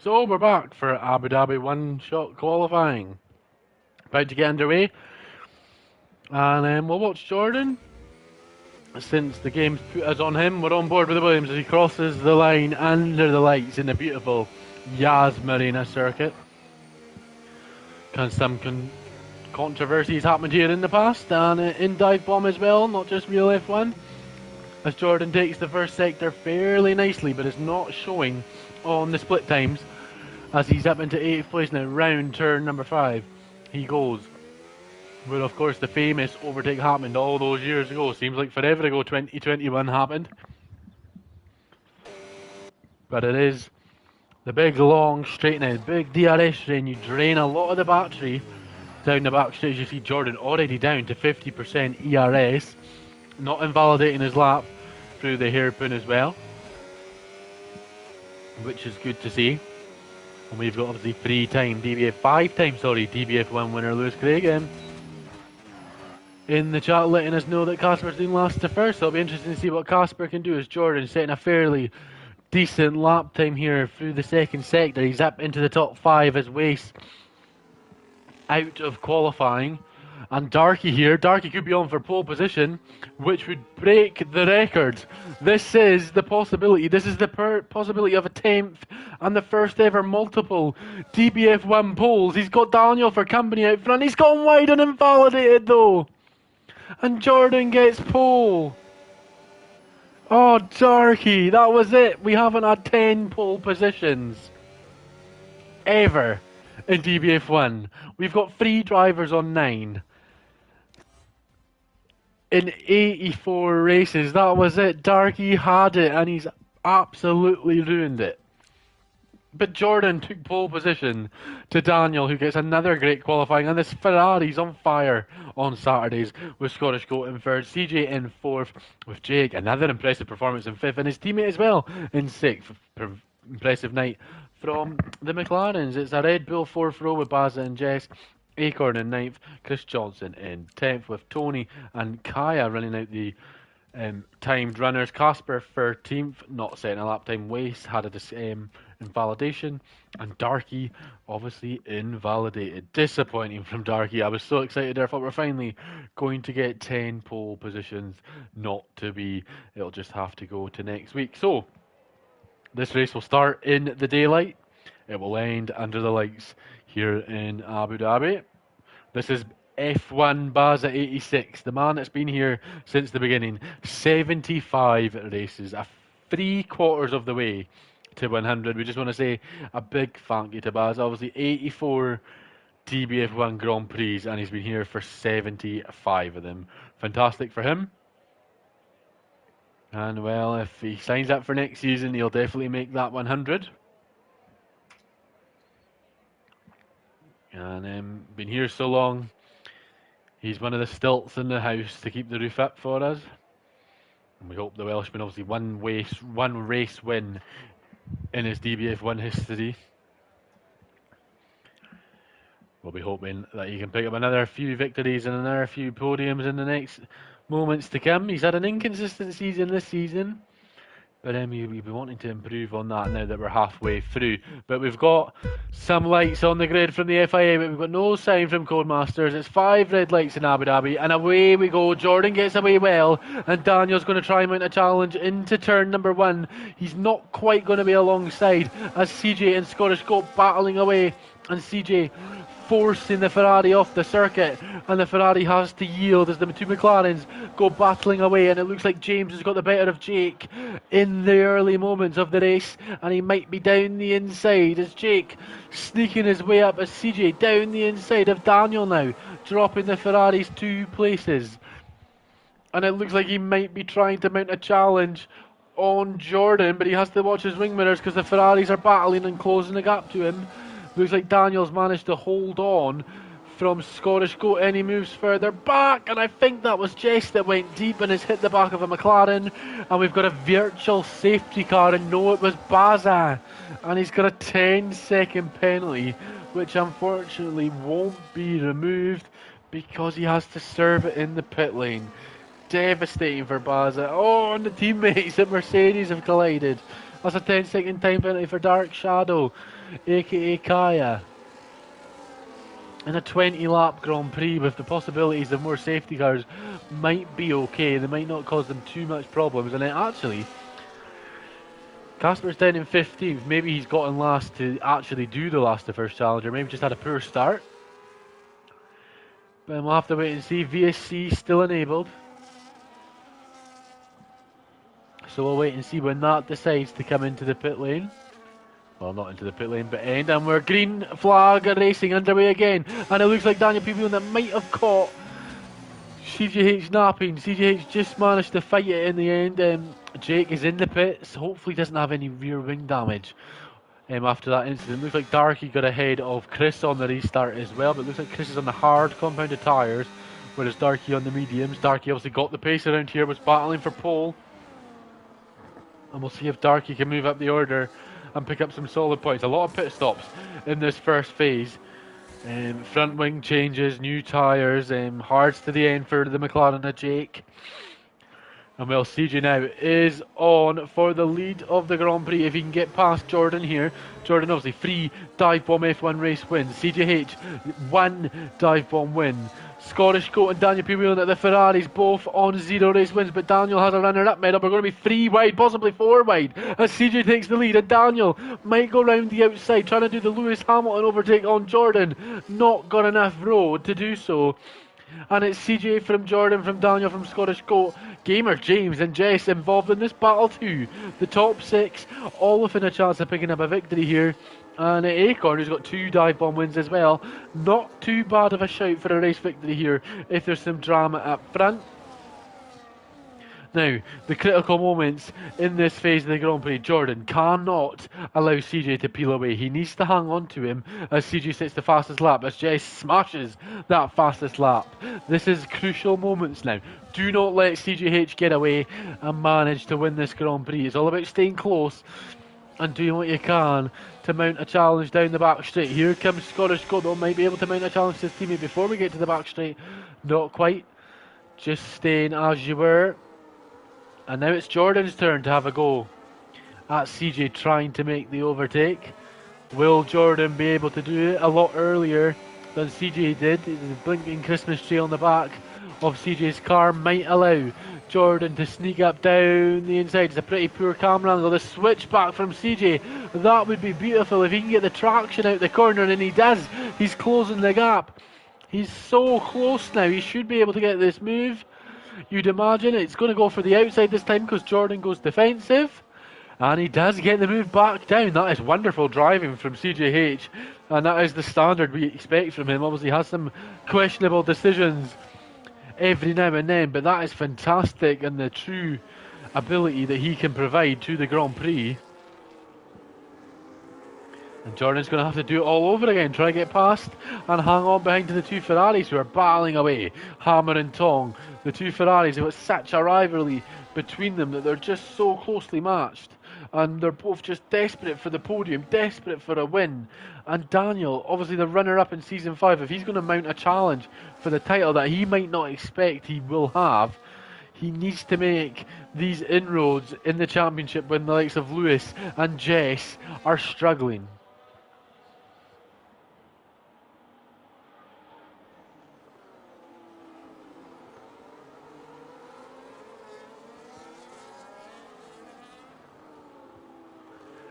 A: So we're back for Abu Dhabi one-shot qualifying. About to get underway. And we'll watch Jordan. Since the game's put us on him, we're on board with the Williams as he crosses the line under the lights in the beautiful Yas Marina circuit. Some controversies happened here in the past, and in Dive Bomb as well, not just real F1. As Jordan takes the first sector fairly nicely, but is not showing on the split times. As he's up into 8th place now, round turn number 5. He goes. Where, of course, the famous overtake happened all those years ago. Seems like forever ago 2021 happened. But it is the big, long straight now. Big DRS drain. You drain a lot of the battery down the back straight. As you see Jordan already down to 50% ERS. Not invalidating his lap through the hairpin as well. Which is good to see. And we've got obviously 5-time DBF1 winner Lewis Craig in the chat letting us know that Casper's doing last to first. So it'll be interesting to see what Casper can do as Jordan setting a fairly decent lap time here through the second sector. He's up into the top 5 as Wace out of qualifying. And Darky here, Darky could be on for pole position, which would break the record. This is the possibility. This is the possibility of a 10th and the first ever multiple DBF1 poles. He's got Daniel for company out front. He's gone wide and invalidated though. And Jordan gets pole. Oh, Darky, that was it. We haven't had 10 pole positions ever in DBF1. We've got 3 drivers on 9. In 84 races, that was it. Darky had it, and he's absolutely ruined it. But Jordan took pole position to Daniel, who gets another great qualifying. And this Ferrari's on fire on Saturdays with Scottish Goat in 3rd, CJ in 4th, with Jake, another impressive performance in 5th, and his teammate as well in 6th. Impressive night from the McLarens. It's a Red Bull 4th row with Baza and Jess. Acorn in 9th, Chris Johnson in 10th with Tony and Kaya running out the timed runners. Casper 13th, not setting a lap time. Waste had a invalidation, and Darky obviously invalidated. Disappointing from Darky. I was so excited there. I thought we're finally going to get 10 pole positions. Not to be. It'll just have to go to next week. So this race will start in the daylight. It will end under the lights here in Abu Dhabi. This is F1 Baza 86, the man that's been here since the beginning. 75 races, 3/4 of the way to 100. We just want to say a big thank you to Baz. Obviously 84 DBF1 Grand Prix, and he's been here for 75 of them. Fantastic for him. And well, if he signs up for next season, he'll definitely make that 100. And been here so long, he's one of the stilts in the house to keep the roof up for us. And we hope the Welshman, obviously one race win in his DBF1 history. We'll be hoping that he can pick up another few victories and another few podiums in the next moments to come. He's had an inconsistent season this season, but we'll be wanting to improve on that now that we're halfway through. But we've got some lights on the grid from the FIA, but we've got no sign from Codemasters. It's 5 red lights in Abu Dhabi, and away we go. Jordan gets away well, and Daniel's going to try and mount a challenge into turn number 1. He's not quite going to be alongside as CJ and Scottish Goat battling away, and CJ forcing the Ferrari off the circuit, and the Ferrari has to yield as the 2 McLarens go battling away, and it looks like James has got the better of Jake in the early moments of the race, and he might be down the inside as Jake sneaking his way up as CJ down the inside of Daniel now, dropping the Ferraris 2 places, and it looks like he might be trying to mount a challenge on Jordan, but he has to watch his wing mirrors because the Ferraris are battling and closing the gap to him. Looks like Daniel's managed to hold on from Scottish Goat, and he moves further back, and I think that was Jess that went deep and has hit the back of a McLaren, and we've got a virtual safety car, and no, it was Baza, and he's got a 10-second penalty, which unfortunately won't be removed because he has to serve it in the pit lane. Devastating for Baza. Oh, and the teammates at Mercedes have collided. That's a 10-second time penalty for Dark Shadow. aka Kaya. In a 20 lap Grand Prix with the possibilities of more safety cars might be okay. They might not cause them too much problems. And then actually, Casper's down in 15th. Maybe he's gotten last to actually do the last of first challenger. Maybe just had a poor start. But we'll have to wait and see. VSC still enabled. So we'll wait and see when that decides to come into the pit lane. Well, not into the pit lane, but end. And we're green flag racing underway again. And it looks like Daniel Pivion that might have caught CJH napping. CJH just managed to fight it in the end. Jake is in the pits. Hopefully doesn't have any rear wing damage after that incident. Looks like Darky got ahead of Chris on the restart as well. But looks like Chris is on the hard compounded tyres, whereas Darky on the mediums. Darky obviously got the pace around here, was battling for pole. And we'll see if Darky can move up the order and pick up some solid points. A lot of pit stops in this first phase. Front wing changes, new tyres, hards to the end for the McLaren of Jake. And well, CJ now is on for the lead of the Grand Prix. If he can get past Jordan here. Jordan obviously free dive bomb F1 race win. CJH 1 dive bomb win. Scottish Goat and Daniel Pivion at the Ferraris both on 0 race wins, but Daniel has a runner-up medal. We're going to be 3 wide, possibly 4 wide, as CJ takes the lead, and Daniel might go round the outside, trying to do the Lewis Hamilton overtake on Jordan. Not got enough road to do so. And it's CJ from Jordan, from Daniel, from Scottish Goat, Gamer, James and Jess involved in this battle too. The top 6, all within a chance of picking up a victory here. And Acorn, who's got 2 dive bomb wins as well. Not too bad of a shout for a race victory here if there's some drama up front. Now, the critical moments in this phase of the Grand Prix. Jordan cannot allow CJ to peel away. He needs to hang on to him as CJ sets the fastest lap, as Jess smashes that fastest lap. This is crucial moments now. Do not let CJH get away and manage to win this Grand Prix. It's all about staying close and doing what you can to mount a challenge down the back straight. Here comes Scottish Gold, though, might be able to mount a challenge to his teammate before we get to the back straight. Not quite. Just staying as you were. And now it's Jordan's turn to have a go at CJ trying to make the overtake. Will Jordan be able to do it a lot earlier than CJ did? The blinking Christmas tree on the back of CJ's car might allow Jordan to sneak up down the inside. It's a pretty poor camera angle. The switch back from CJ, that would be beautiful if he can get the traction out the corner, and he does. He's closing the gap. He's so close now. He should be able to get this move. You'd imagine it's going to go for the outside this time because Jordan goes defensive. And he does get the move back down. That is wonderful driving from CJH. And that is the standard we expect from him. Obviously, he has some questionable decisions every now and then. But that is fantastic, and the true ability that he can provide to the Grand Prix. And Jordan's going to have to do it all over again. Try to get past and hang on behind to the 2 Ferraris who are battling away. Hammer and Tong. The 2 Ferraris have got such a rivalry between them that they're just so closely matched. And they're both just desperate for the podium, desperate for a win. And Daniel, obviously the runner-up in Season 5, if he's going to mount a challenge for the title that he might not expect he will have, he needs to make these inroads in the championship when the likes of Lewis and Jess are struggling.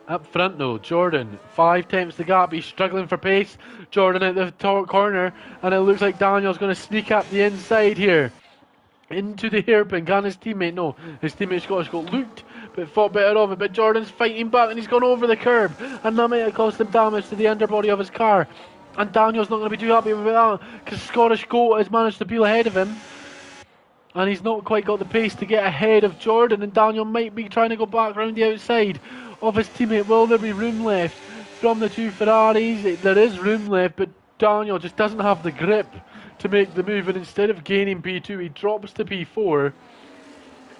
A: Up front though, Jordan, 5 tenths the gap, he's struggling for pace. Jordan out the top corner, and it looks like Daniel's going to sneak up the inside here. Into the hairpin, can his teammate? No, his teammate Scottish got looked, but fought better of it. But Jordan's fighting back, and he's gone over the curb, and that might have caused him damage to the underbody of his car. And Daniel's not going to be too happy with that, because Scottish Goat has managed to peel ahead of him. And he's not quite got the pace to get ahead of Jordan, and Daniel might be trying to go back round the outside of his teammate. Will there be room left from the 2 Ferraris? There is room left, but Daniel just doesn't have the grip to make the move, and instead of gaining P2, he drops to P4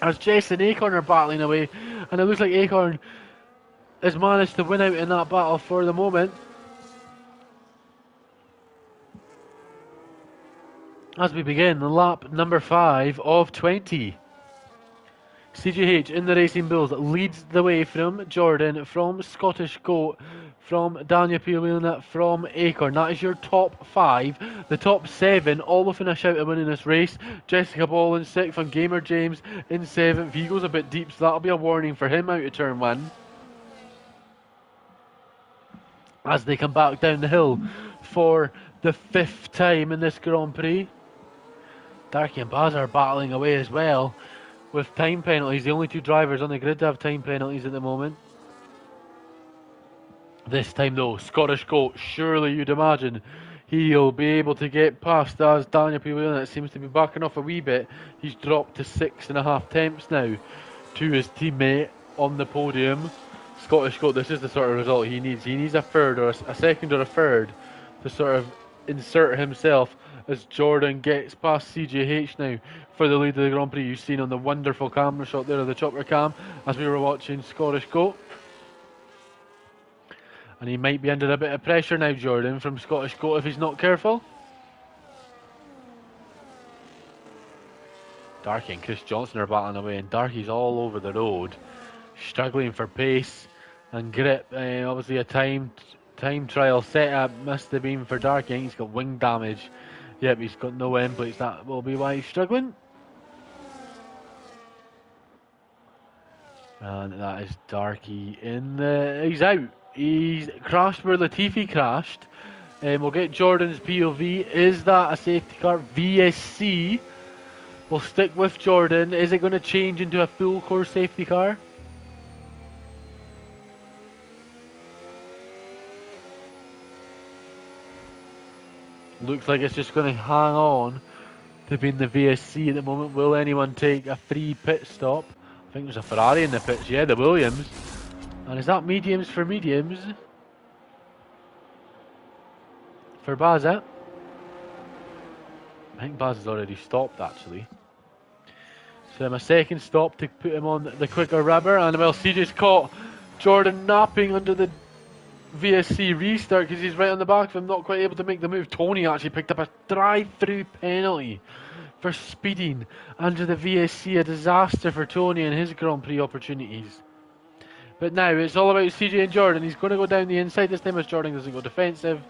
A: as Jess and Acorn are battling away, and it looks like Acorn has managed to win out in that battle for the moment. As we begin the lap number 5 of 20. CGH in the Racing Bulls leads the way from Jordan, from Scottish Goat, from Daniel Piolina, from Acorn. That is your top 5. The top 7 all within a shout of winning this race. Jessica Ball in 6th and Gamer James in 7th. He goes a bit deep, so that'll be a warning for him out of turn 1. As they come back down the hill for the 5th time in this Grand Prix. Darky and Baz are battling away as well with time penalties. The only 2 drivers on the grid to have time penalties at the moment. This time though, Scottish Goat, surely you'd imagine he'll be able to get past as Daniel Piolina seems to be backing off a wee bit. He's dropped to 6.5 tenths now to his teammate on the podium. Scottish Goat, this is the sort of result he needs. He needs a third or a second or a third to sort of insert himself as Jordan gets past CJH now for the lead of the Grand Prix. You've seen on the wonderful camera shot there of the chopper cam as we were watching Scottish Goat. And he might be under a bit of pressure now, Jordan, from Scottish Goat if he's not careful. Darky and Chris Johnson are battling away, and Darky's all over the road, struggling for pace and grip. Obviously a time trial setup must have been for Darky. I think he's got wing damage. Yep, he's got no end plates. That will be why he's struggling. And that is Darky in the... He's out. He's crashed where Latifi crashed. We'll get Jordan's POV. Is that a safety car? VSC. We'll stick with Jordan. Is it going to change into a full course safety car? Looks like it's just going to hang on to being the VSC at the moment. Will anyone take a free pit stop? I think there's a Ferrari in the pits. Yeah, the Williams. And is that mediums for mediums? For Baz, I think Baz has already stopped actually. So a second stop to put him on the quicker rubber. And well, CJ's caught Jordan napping under the VSC restart because he's right on the back of him, not quite able to make the move. Tony actually picked up a drive-through penalty for speeding under the VSC. A disaster for Tony and his Grand Prix opportunities. But now it's all about CJ and Jordan. He's going to go down the inside this time as Jordan doesn't go defensive.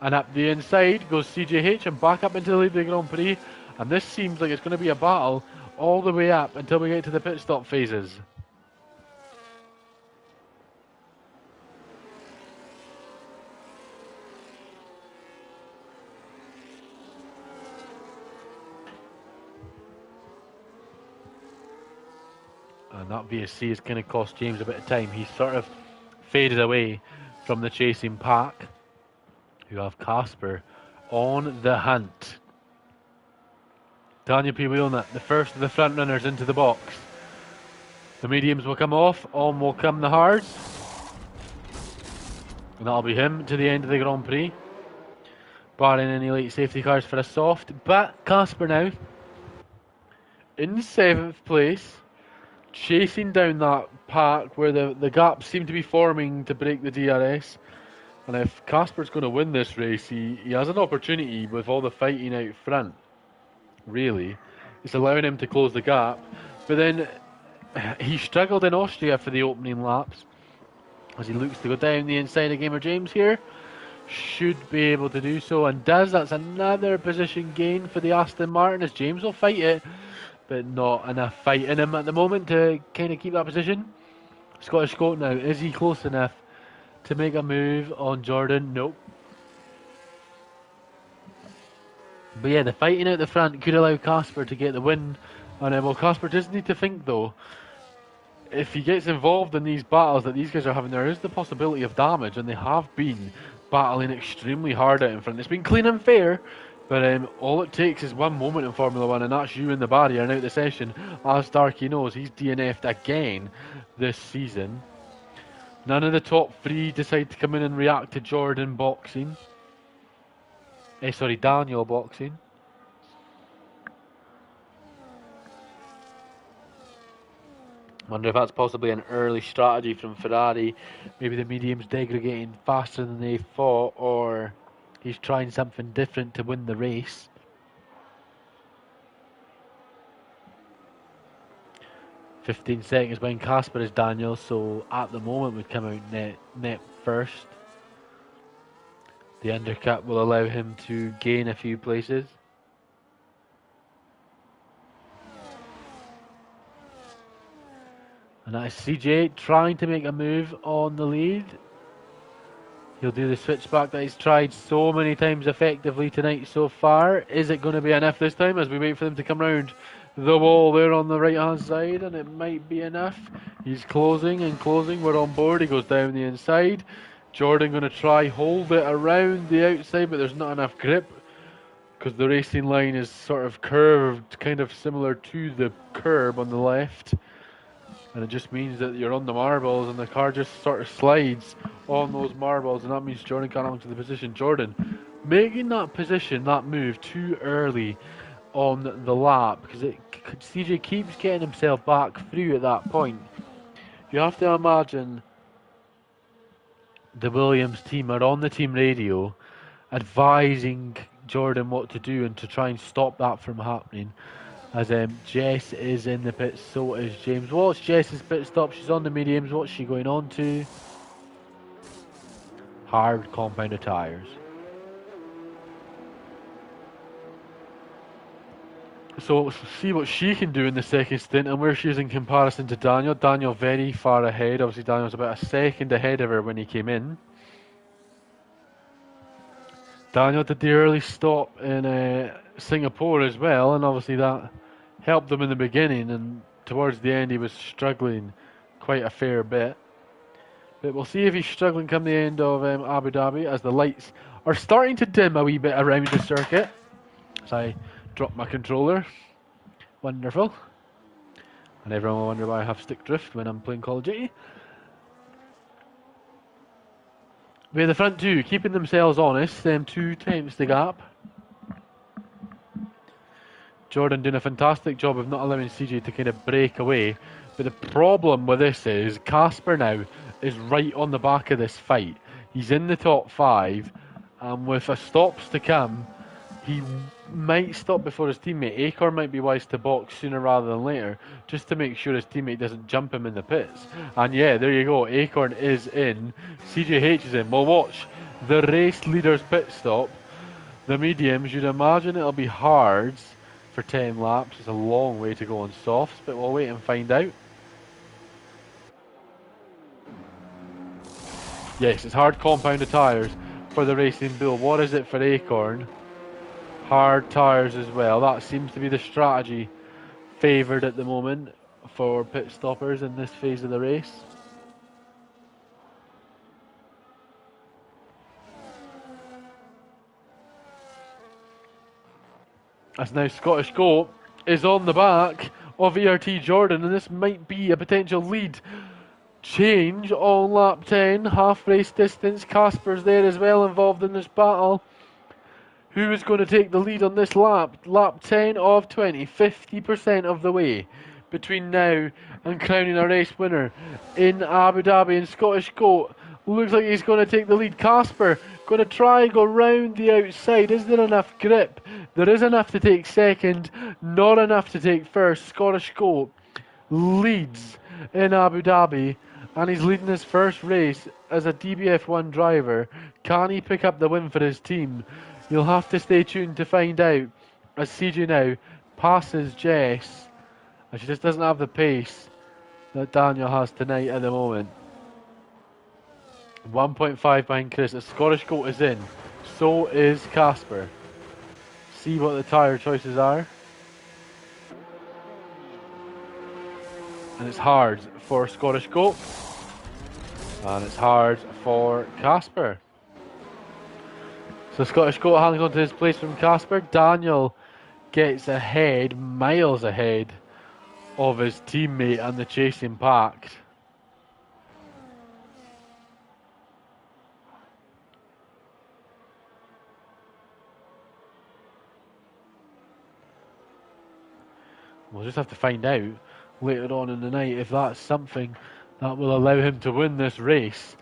A: And up the inside goes CJH and back up into the lead of the Grand Prix. And this seems like it's going to be a battle all the way up until we get to the pit stop phases. And that VSC is going to cost James a bit of time. He's sort of faded away from the chasing pack, who have Casper on the hunt. Daniel P. Wheelnut, the first of the front runners into the box. The mediums will come off, on will come the hards. And that'll be him to the end of the Grand Prix. Barring any late safety cars for a soft. But Casper now in 7th place, chasing down that pack where the gaps seem to be forming to break the DRS. And if Casper's going to win this race, he has an opportunity with all the fighting out front. Really, it's allowing him to close the gap. But then he struggled in Austria for the opening laps as he looks to go down the inside of Gamer James here. Should be able to do so and does. That's another position gain for the Aston Martin as James will fight it, but not enough fight in him at the moment to kind of keep that position. Scottish Goat now, is he close enough to make a move on Jordan? Nope. But yeah, the fighting out the front could allow Casper to get the win. And well, Casper does need to think though, if he gets involved in these battles that these guys are having, there is the possibility of damage, and they have been battling extremely hard out in front. It's been clean and fair, but all it takes is one moment in Formula 1, and that's you in the barrier and out the session. As Darky knows, he's DNF'd again this season. None of the top 3 decide to come in and react to Jordan boxing. Daniel boxing. Wonder if that's possibly an early strategy from Ferrari. Maybe the medium's degrading faster than they thought, or he's trying something different to win the race. 15 seconds behind Casper is Daniel, so at the moment would come out net first. The undercut will allow him to gain a few places. And that is CJ trying to make a move on the lead. He'll do the switchback that he's tried so many times effectively tonight so far. Is it going to be enough this time as we wait for them to come round the wall there on the right hand side? And it might be enough. He's closing and closing. We're on board. He goes down the inside. Jordan going to try hold it around the outside, but there's not enough grip because the racing line is sort of curved, kind of similar to the curb on the left. And it just means that you're on the marbles and the car just sort of slides on those marbles, and that means Jordan can't onto the position. Jordan making that position, that move too early on the lap, because CJ keeps getting himself back through at that point. You have to imagine the Williams team are on the team radio advising Jordan what to do and to try and stop that from happening. As Jess is in the pits, so is James. What's Jess's pit stop? She's on the mediums. What's she going on to? Hard compound of tyres. So see what she can do in the second stint and where she is in comparison to Daniel. Daniel very far ahead. Obviously Daniel's about a second ahead of her when he came in. Daniel did the early stop in Singapore as well, and obviously that helped him in the beginning, and towards the end he was struggling quite a fair bit. But we'll see if he's struggling come the end of Abu Dhabi as the lights are starting to dim a wee bit around the circuit. As I drop my controller. Wonderful. And everyone will wonder why I have stick drift when I'm playing Call of Duty. With the front two keeping themselves honest, them 2 times the gap. Jordan doing a fantastic job of not allowing CJ to kind of break away. But the problem with this is Casper now is right on the back of this fight. He's in the top 5, and with a stops to come, he might stop before his teammate. Acorn might be wise to box sooner rather than later, just to make sure his teammate doesn't jump him in the pits. And yeah, there you go. Acorn is in. CJH is in. Well, watch the race leader's pit stop. The mediums, you'd imagine it'll be hards for 10 laps. It's a long way to go on softs, but we'll wait and find out. Yes, it's hard compounded tyres for the Racing Bull. What is it for Acorn? Hard tyres as well. That seems to be the strategy favoured at the moment for pit stoppers in this phase of the race. As now Scottish Goat is on the back of ERT Jordan, and this might be a potential lead change on lap 10, half race distance. Casper's there as well, involved in this battle. Who is going to take the lead on this lap? Lap 10 of 20, 50% of the way between now and crowning a race winner in Abu Dhabi. And Scottish Goat looks like he's going to take the lead. Casper going to try and go round the outside. Is there enough grip? There is enough to take second, not enough to take first. Scottish Goat leads in Abu Dhabi, and he's leading his first race as a DBF1 driver. Can he pick up the win for his team? You'll have to stay tuned to find out, as CJ now passes Jess, and she just doesn't have the pace that Daniel has tonight at the moment. 1.5 behind Chris. As Scottish Goat is in, so is Casper. See what the tyre choices are. And it's hard for Scottish Goat. And it's hard for Casper. So Scottish Goat handing on to his place from Casper. Daniel gets ahead, miles ahead of his teammate and the chasing pack. We'll just have to find out later on in the night if that's something that will allow him to win this race.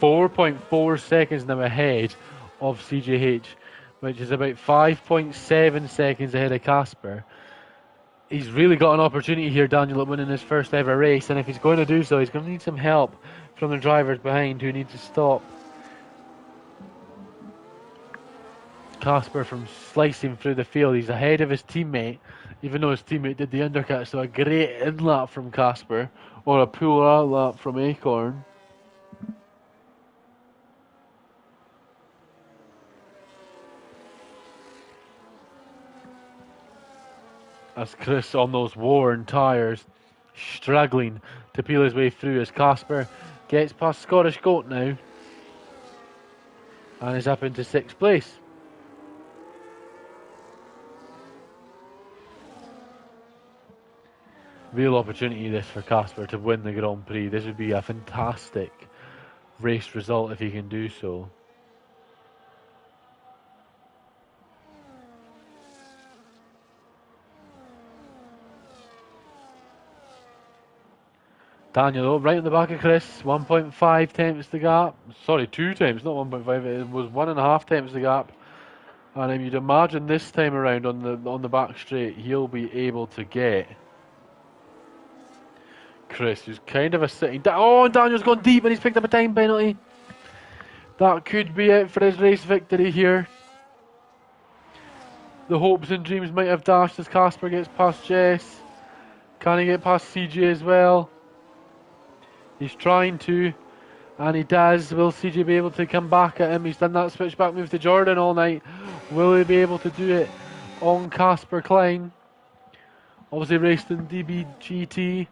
A: 4.4 seconds now ahead of CJH, which is about 5.7 seconds ahead of Casper. He's really got an opportunity here, Daniel, at winning his first ever race, and if he's going to do so, he's going to need some help from the drivers behind who need to stop Casper from slicing through the field. He's ahead of his teammate, even though his teammate did the undercut, so a great in-lap from Casper, or a pull out lap from Acorn. As Chris on those worn tyres, struggling to peel his way through as Casper gets past Scottish Goat now and is up into 6th place. Real opportunity this for Casper to win the Grand Prix. This would be a fantastic race result if he can do so. Daniel, right in the back of Chris, 1.5 times the gap. Sorry, 2 times, not 1.5. It was 1.5 times the gap. And you'd imagine this time around on the back straight, he'll be able to get Chris, who's kind of a sitting. Oh, Daniel's gone deep and he's picked up a time penalty. That could be it for his race victory here. The hopes and dreams might have dashed as Casper gets past Jess. Can he get past CJ as well? He's trying to, and he does. Will CJ be able to come back at him? He's done that switchback move to Jordan all night. Will he be able to do it on Casper Klein? Obviously raced in DBGT,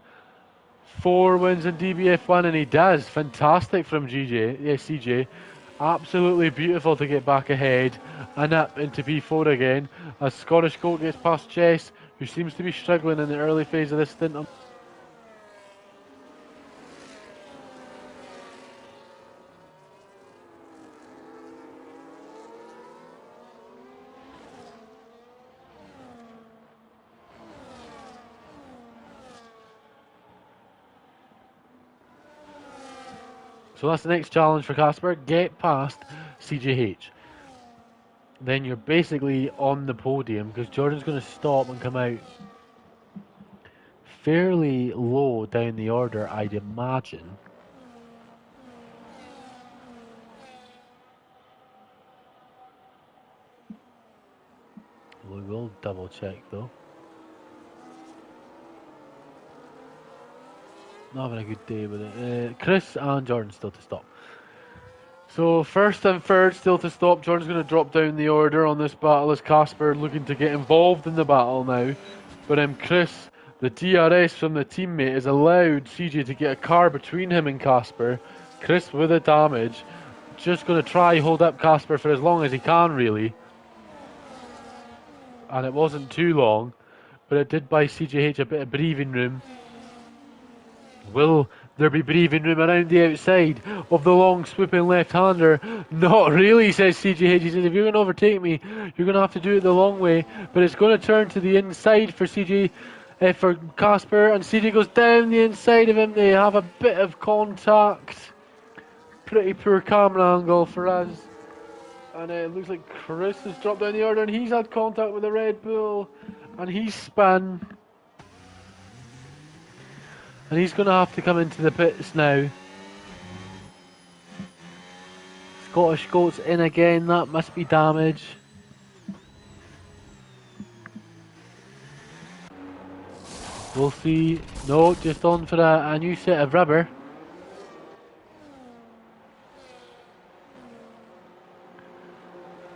A: 4 wins in DBF1, and he does. Fantastic from CJ. Absolutely beautiful to get back ahead and up into P4 again as Scottish Goat gets past Jess, who seems to be struggling in the early phase of this stint. So that's the next challenge for Casper. Get past CJH. Then you're basically on the podium because Jordan's going to stop and come out fairly low down the order, I'd imagine. We will double check though. Not having a good day with it. Chris and Jordan still to stop. So first and third still to stop. Jordan's going to drop down the order on this battle as Casper looking to get involved in the battle now. But Chris, the DRS from the teammate, has allowed CJ to get a car between him and Casper. Chris with the damage. Just going to try hold up Casper for as long as he can really. And it wasn't too long. But it did buy CJH a bit of breathing room. Will there be breathing room around the outside of the long swooping left-hander? Not really, says CJH. He says, if you're going to overtake me, you're going to have to do it the long way. But it's going to turn to the inside for for Casper, and CJ goes down the inside of him. They have a bit of contact. Pretty poor camera angle for us. And it looks like Chris has dropped down the order, and he's had contact with the Red Bull, and he's spun. And he's going to have to come into the pits now. Scottish Goat's in again. That must be damage. We'll see. No, just on for a new set of rubber.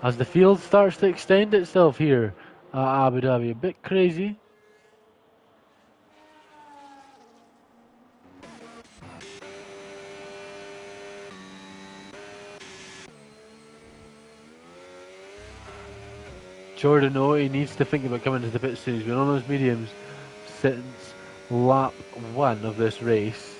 A: As the field starts to extend itself here at Abu Dhabi. A bit crazy. Jordan, no, he needs to think about coming to the pit soon. He's been on those mediums since lap 1 of this race.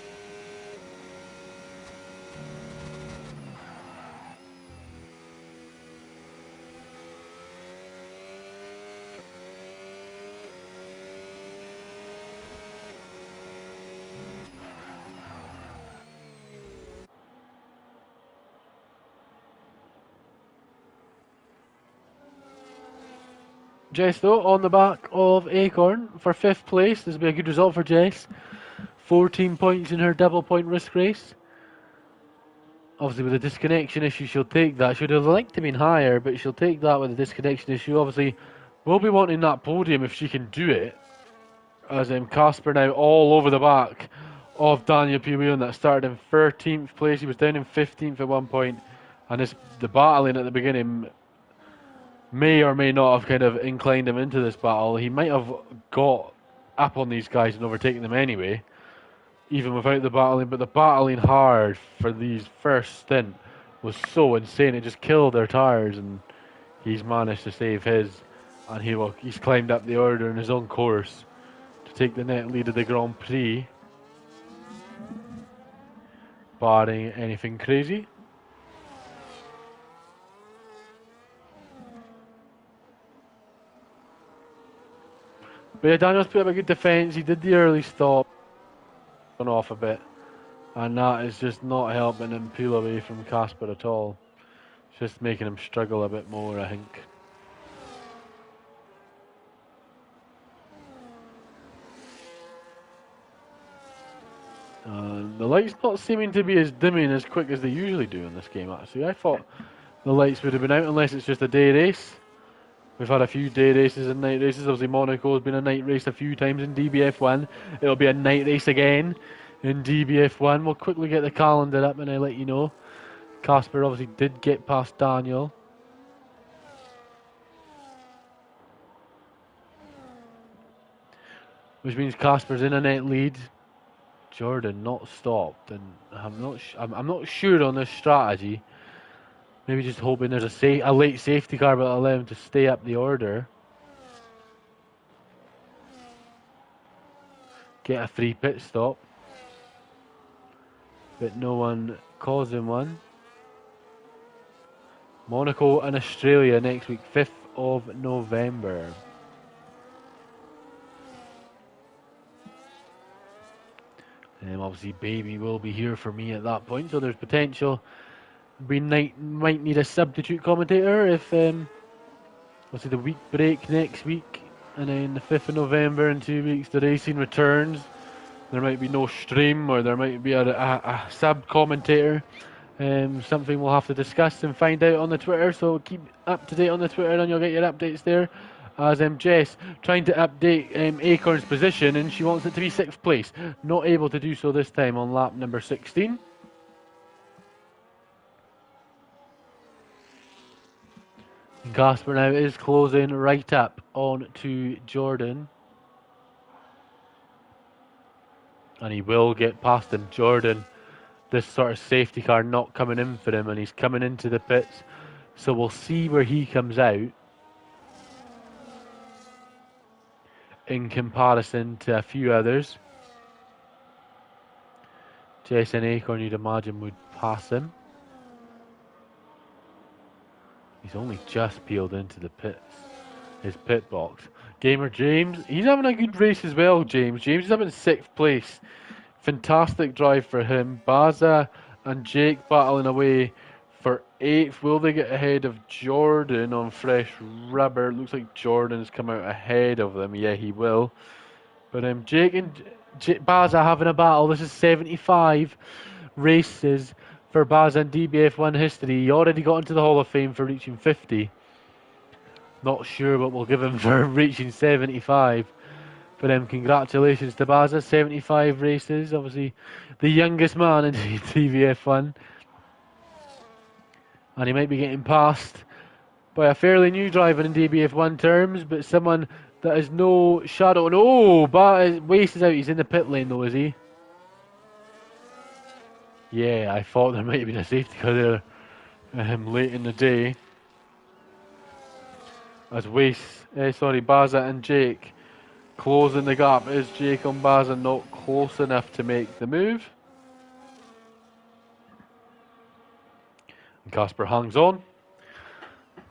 A: Jess, though, on the back of Acorn for 5th place. This will be a good result for Jess. 14 points in her double point risk race. Obviously, with a disconnection issue, she'll take that. She would have liked to have been higher, but she'll take that with a disconnection issue. Obviously, we'll be wanting that podium if she can do it. As Casper now all over the back of Daniel Piwhelan that started in 13th place. He was down in 15th at one point, and the battling at the beginning may or may not have kind of inclined him into this battle. He might have got up on these guys and overtaken them anyway, even without the battling, but the battling hard for these first stint was so insane. It just killed their tyres, and he's managed to save his, and he's climbed up the order in his own course to take the net lead of the Grand Prix, barring anything crazy. But yeah, Daniel's put up a good defence. He did the early stop, gone off a bit, and that is just not helping him pull away from Casper at all. It's just making him struggle a bit more, I think. The lights not seeming to be as dimming as quick as they usually do in this game, actually. I thought the lights would have been out unless it's just a day race. We've had a few day races and night races. Obviously, Monaco's been a night race a few times in DBF1. It'll be a night race again in DBF1. We'll quickly get the calendar up and I'll let you know. Casper obviously did get past Daniel. Which means Casper's in a net lead. Jordan not stopped, and I'm not sure on this strategy. Maybe just hoping there's a late safety car, but allow him to stay up the order. Get a free pit stop, but no one causing one. Monaco and Australia next week, 5th of November. Obviously, Baby will be here for me at that point, so there's potential. We might need a substitute commentator if obviously the week break next week, and then the 5th of November in 2 weeks the racing returns. There might be no stream, or there might be a sub commentator. Something we'll have to discuss and find out on the Twitter, so keep up to date on the Twitter and you'll get your updates there. As Jess trying to update Acorn's position, and she wants it to be 6th place. Not able to do so this time on lap number 16. Casper now is closing right up on to Jordan. And he will get past him. Jordan, this sort of safety car not coming in for him, and he's coming into the pits. So we'll see where he comes out in comparison to a few others. Jason Acorn, you'd imagine, would pass him. He's only just peeled into the pits, his pit box. Gamer James, he's having a good race as well, James. James is up in 6th place. Fantastic drive for him. Baza and Jake battling away for 8th. Will they get ahead of Jordan on fresh rubber? Looks like Jordan's come out ahead of them. Yeah, he will. But Jake and Baza having a battle. This is 75 races for Baza in DBF1 history. He already got into the Hall of Fame for reaching 50. Not sure what we'll give him for reaching 75. But congratulations to Baza, 75 races. Obviously, the youngest man in DBF1. And he might be getting passed by a fairly new driver in DBF1 terms, but someone that is no shadow. No, Waste is out. He's in the pit lane though, is he? Yeah, I thought there might have been a safety car there late in the day. As Baza and Jake closing the gap. Is Jake on Baza not close enough to make the move? And Casper hangs on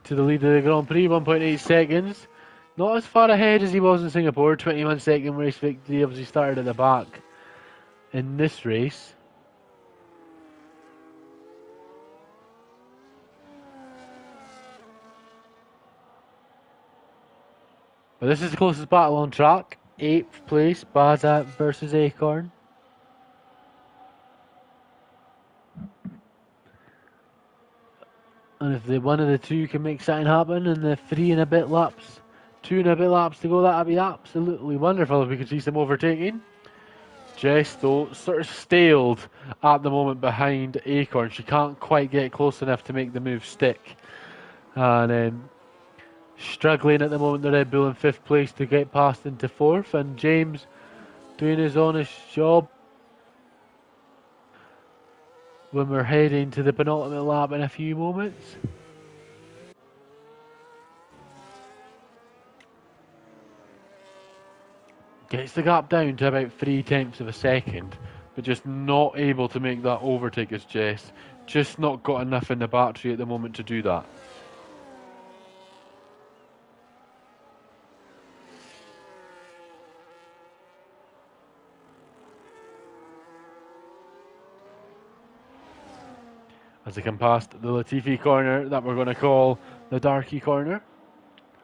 A: to the lead of the Grand Prix, 1.8 seconds. Not as far ahead as he was in Singapore. 21-second race victory. Obviously started at the back in this race. But this is the closest battle on track. 8th place, Baza versus Acorn. And if one of the two can make something happen in the 2 and a bit laps to go, that'd be absolutely wonderful if we could see some overtaking. Jess, though, sort of staled at the moment behind Acorn. She can't quite get close enough to make the move stick. And struggling at the moment, the Red Bull in 5th place to get past into 4th. And James doing his honest job when we're heading to the penultimate lap in a few moments. Gets the gap down to about 0.3 of a second, but just not able to make that overtake as Jess. Just not got enough in the battery at the moment to do that. As they come past the Latifi corner that we're going to call the Darky corner,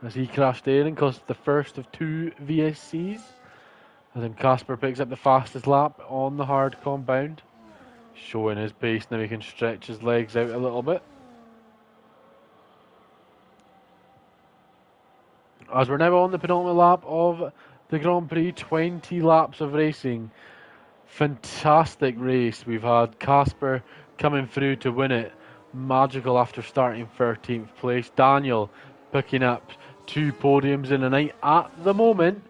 A: as he crashed there and caused the first of 2 VSCs. And then Casper picks up the fastest lap on the hard compound, showing his pace. Now he can stretch his legs out a little bit. As we're now on the penultimate lap of the Grand Prix, 20 laps of racing. Fantastic race. We've had Casper coming through to win it. Magical after starting 13th place. Daniel picking up 2 podiums in the night at the moment.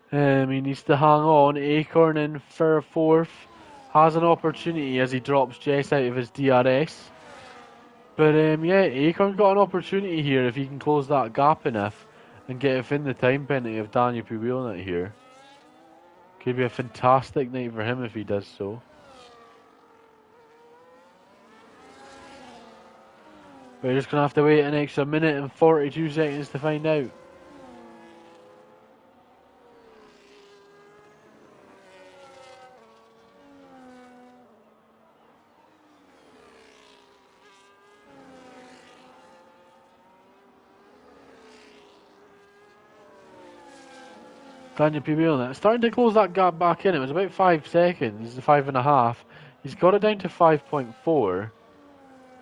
A: He needs to hang on. Acorn in for 4th. Has an opportunity as he drops Jess out of his DRS. But yeah, Acorn got an opportunity here if he can close that gap enough and get within the time penalty of Daniel Pubilnat here. Could be a fantastic night for him if he does so. We're just going to have to wait an extra minute and 42 seconds to find out. Daniel Pubilnat starting to close that gap back in. It was about 5 seconds, 5.5. He's got it down to 5.4.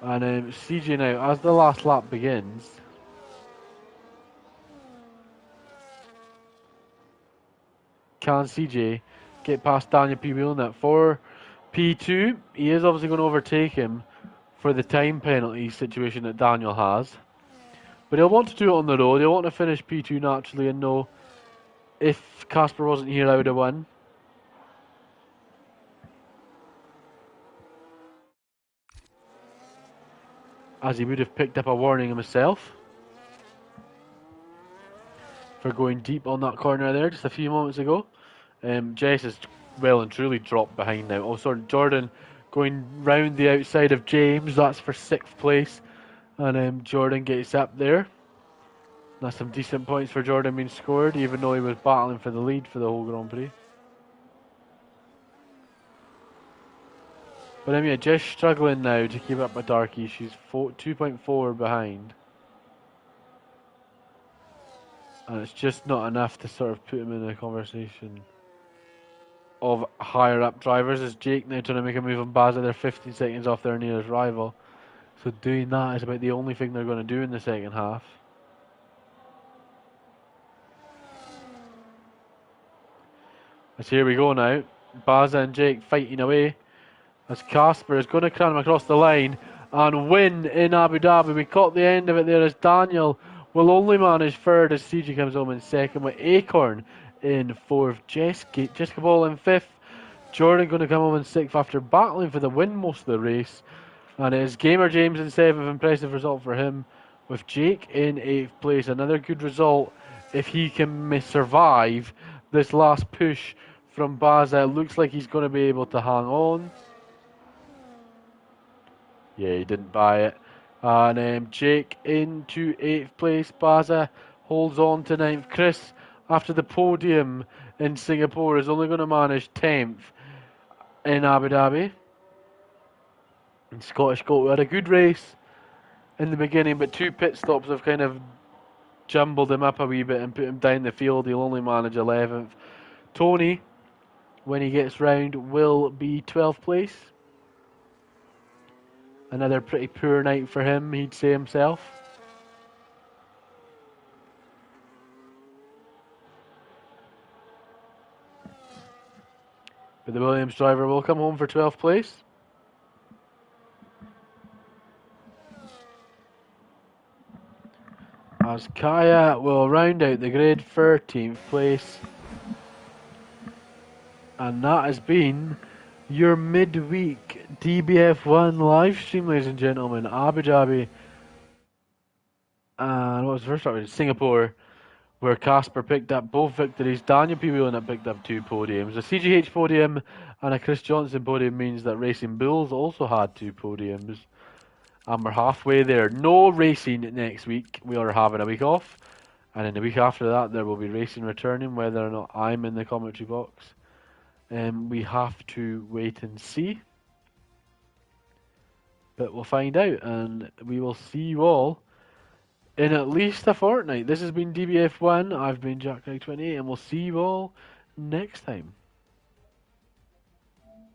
A: And CJ now, as the last lap begins, can CJ get past Daniel Pubilnat for P2? He is obviously going to overtake him for the time penalty situation that Daniel has. But he'll want to do it on the road. He'll want to finish P2 naturally and know if Casper wasn't here, I would have won. As he would have picked up a warning himself for going deep on that corner there just a few moments ago. Jess has well and truly dropped behind now. Oh, sorry, Jordan going round the outside of James. That's for 6th place. And Jordan gets up there. That's some decent points for Jordan being scored, even though he was battling for the lead for the whole Grand Prix. But yeah, just struggling now to keep up with Darky. She's 2.4 behind. And it's just not enough to sort of put him in a conversation of higher up drivers. As Jake now trying to make a move on Baza. They're 15 seconds off their nearest rival. So doing that is about the only thing they're going to do in the second half. As here we go now. Baza and Jake fighting away. As Casper is going to cram him across the line and win in Abu Dhabi. We caught the end of it there as Daniel will only manage 3rd as CJ comes home in 2nd with Acorn in 4th. Jessica Ball in 5th. Jordan going to come home in 6th after battling for the win most of the race. And it is Gamer James in 7th. Impressive result for him with Jake in 8th place. Another good result if he can survive this last push from Baza. It looks like he's going to be able to hang on. Yeah, he didn't buy it. And Jake into 8th place. Baza holds on to 9th. Chris, after the podium in Singapore, is only going to manage 10th in Abu Dhabi. And Scottish Gold had a good race in the beginning, but 2 pit stops have kind of jumbled him up a wee bit and put him down the field. He'll only manage 11th. Tony, when he gets round, will be 12th place. Another pretty poor night for him, he'd say himself. But the Williams driver will come home for 12th place. As Kaya will round out the grid 13th place. And that has been your midweek DBF1 live stream, ladies and gentlemen. Abu Dhabi and what was the first start? Singapore, where Casper picked up both victories. Daniel P. Whelan picked up 2 podiums. A CGH podium and a Chris Johnson podium means that Racing Bulls also had 2 podiums. And we're halfway there. No racing next week. We are having a week off. And in the week after that, there will be racing returning, whether or not I'm in the commentary box. We have to wait and see. But we'll find out. And we will see you all in at least a fortnight. This has been DBF1. I've been Jack 28, and we'll see you all next time.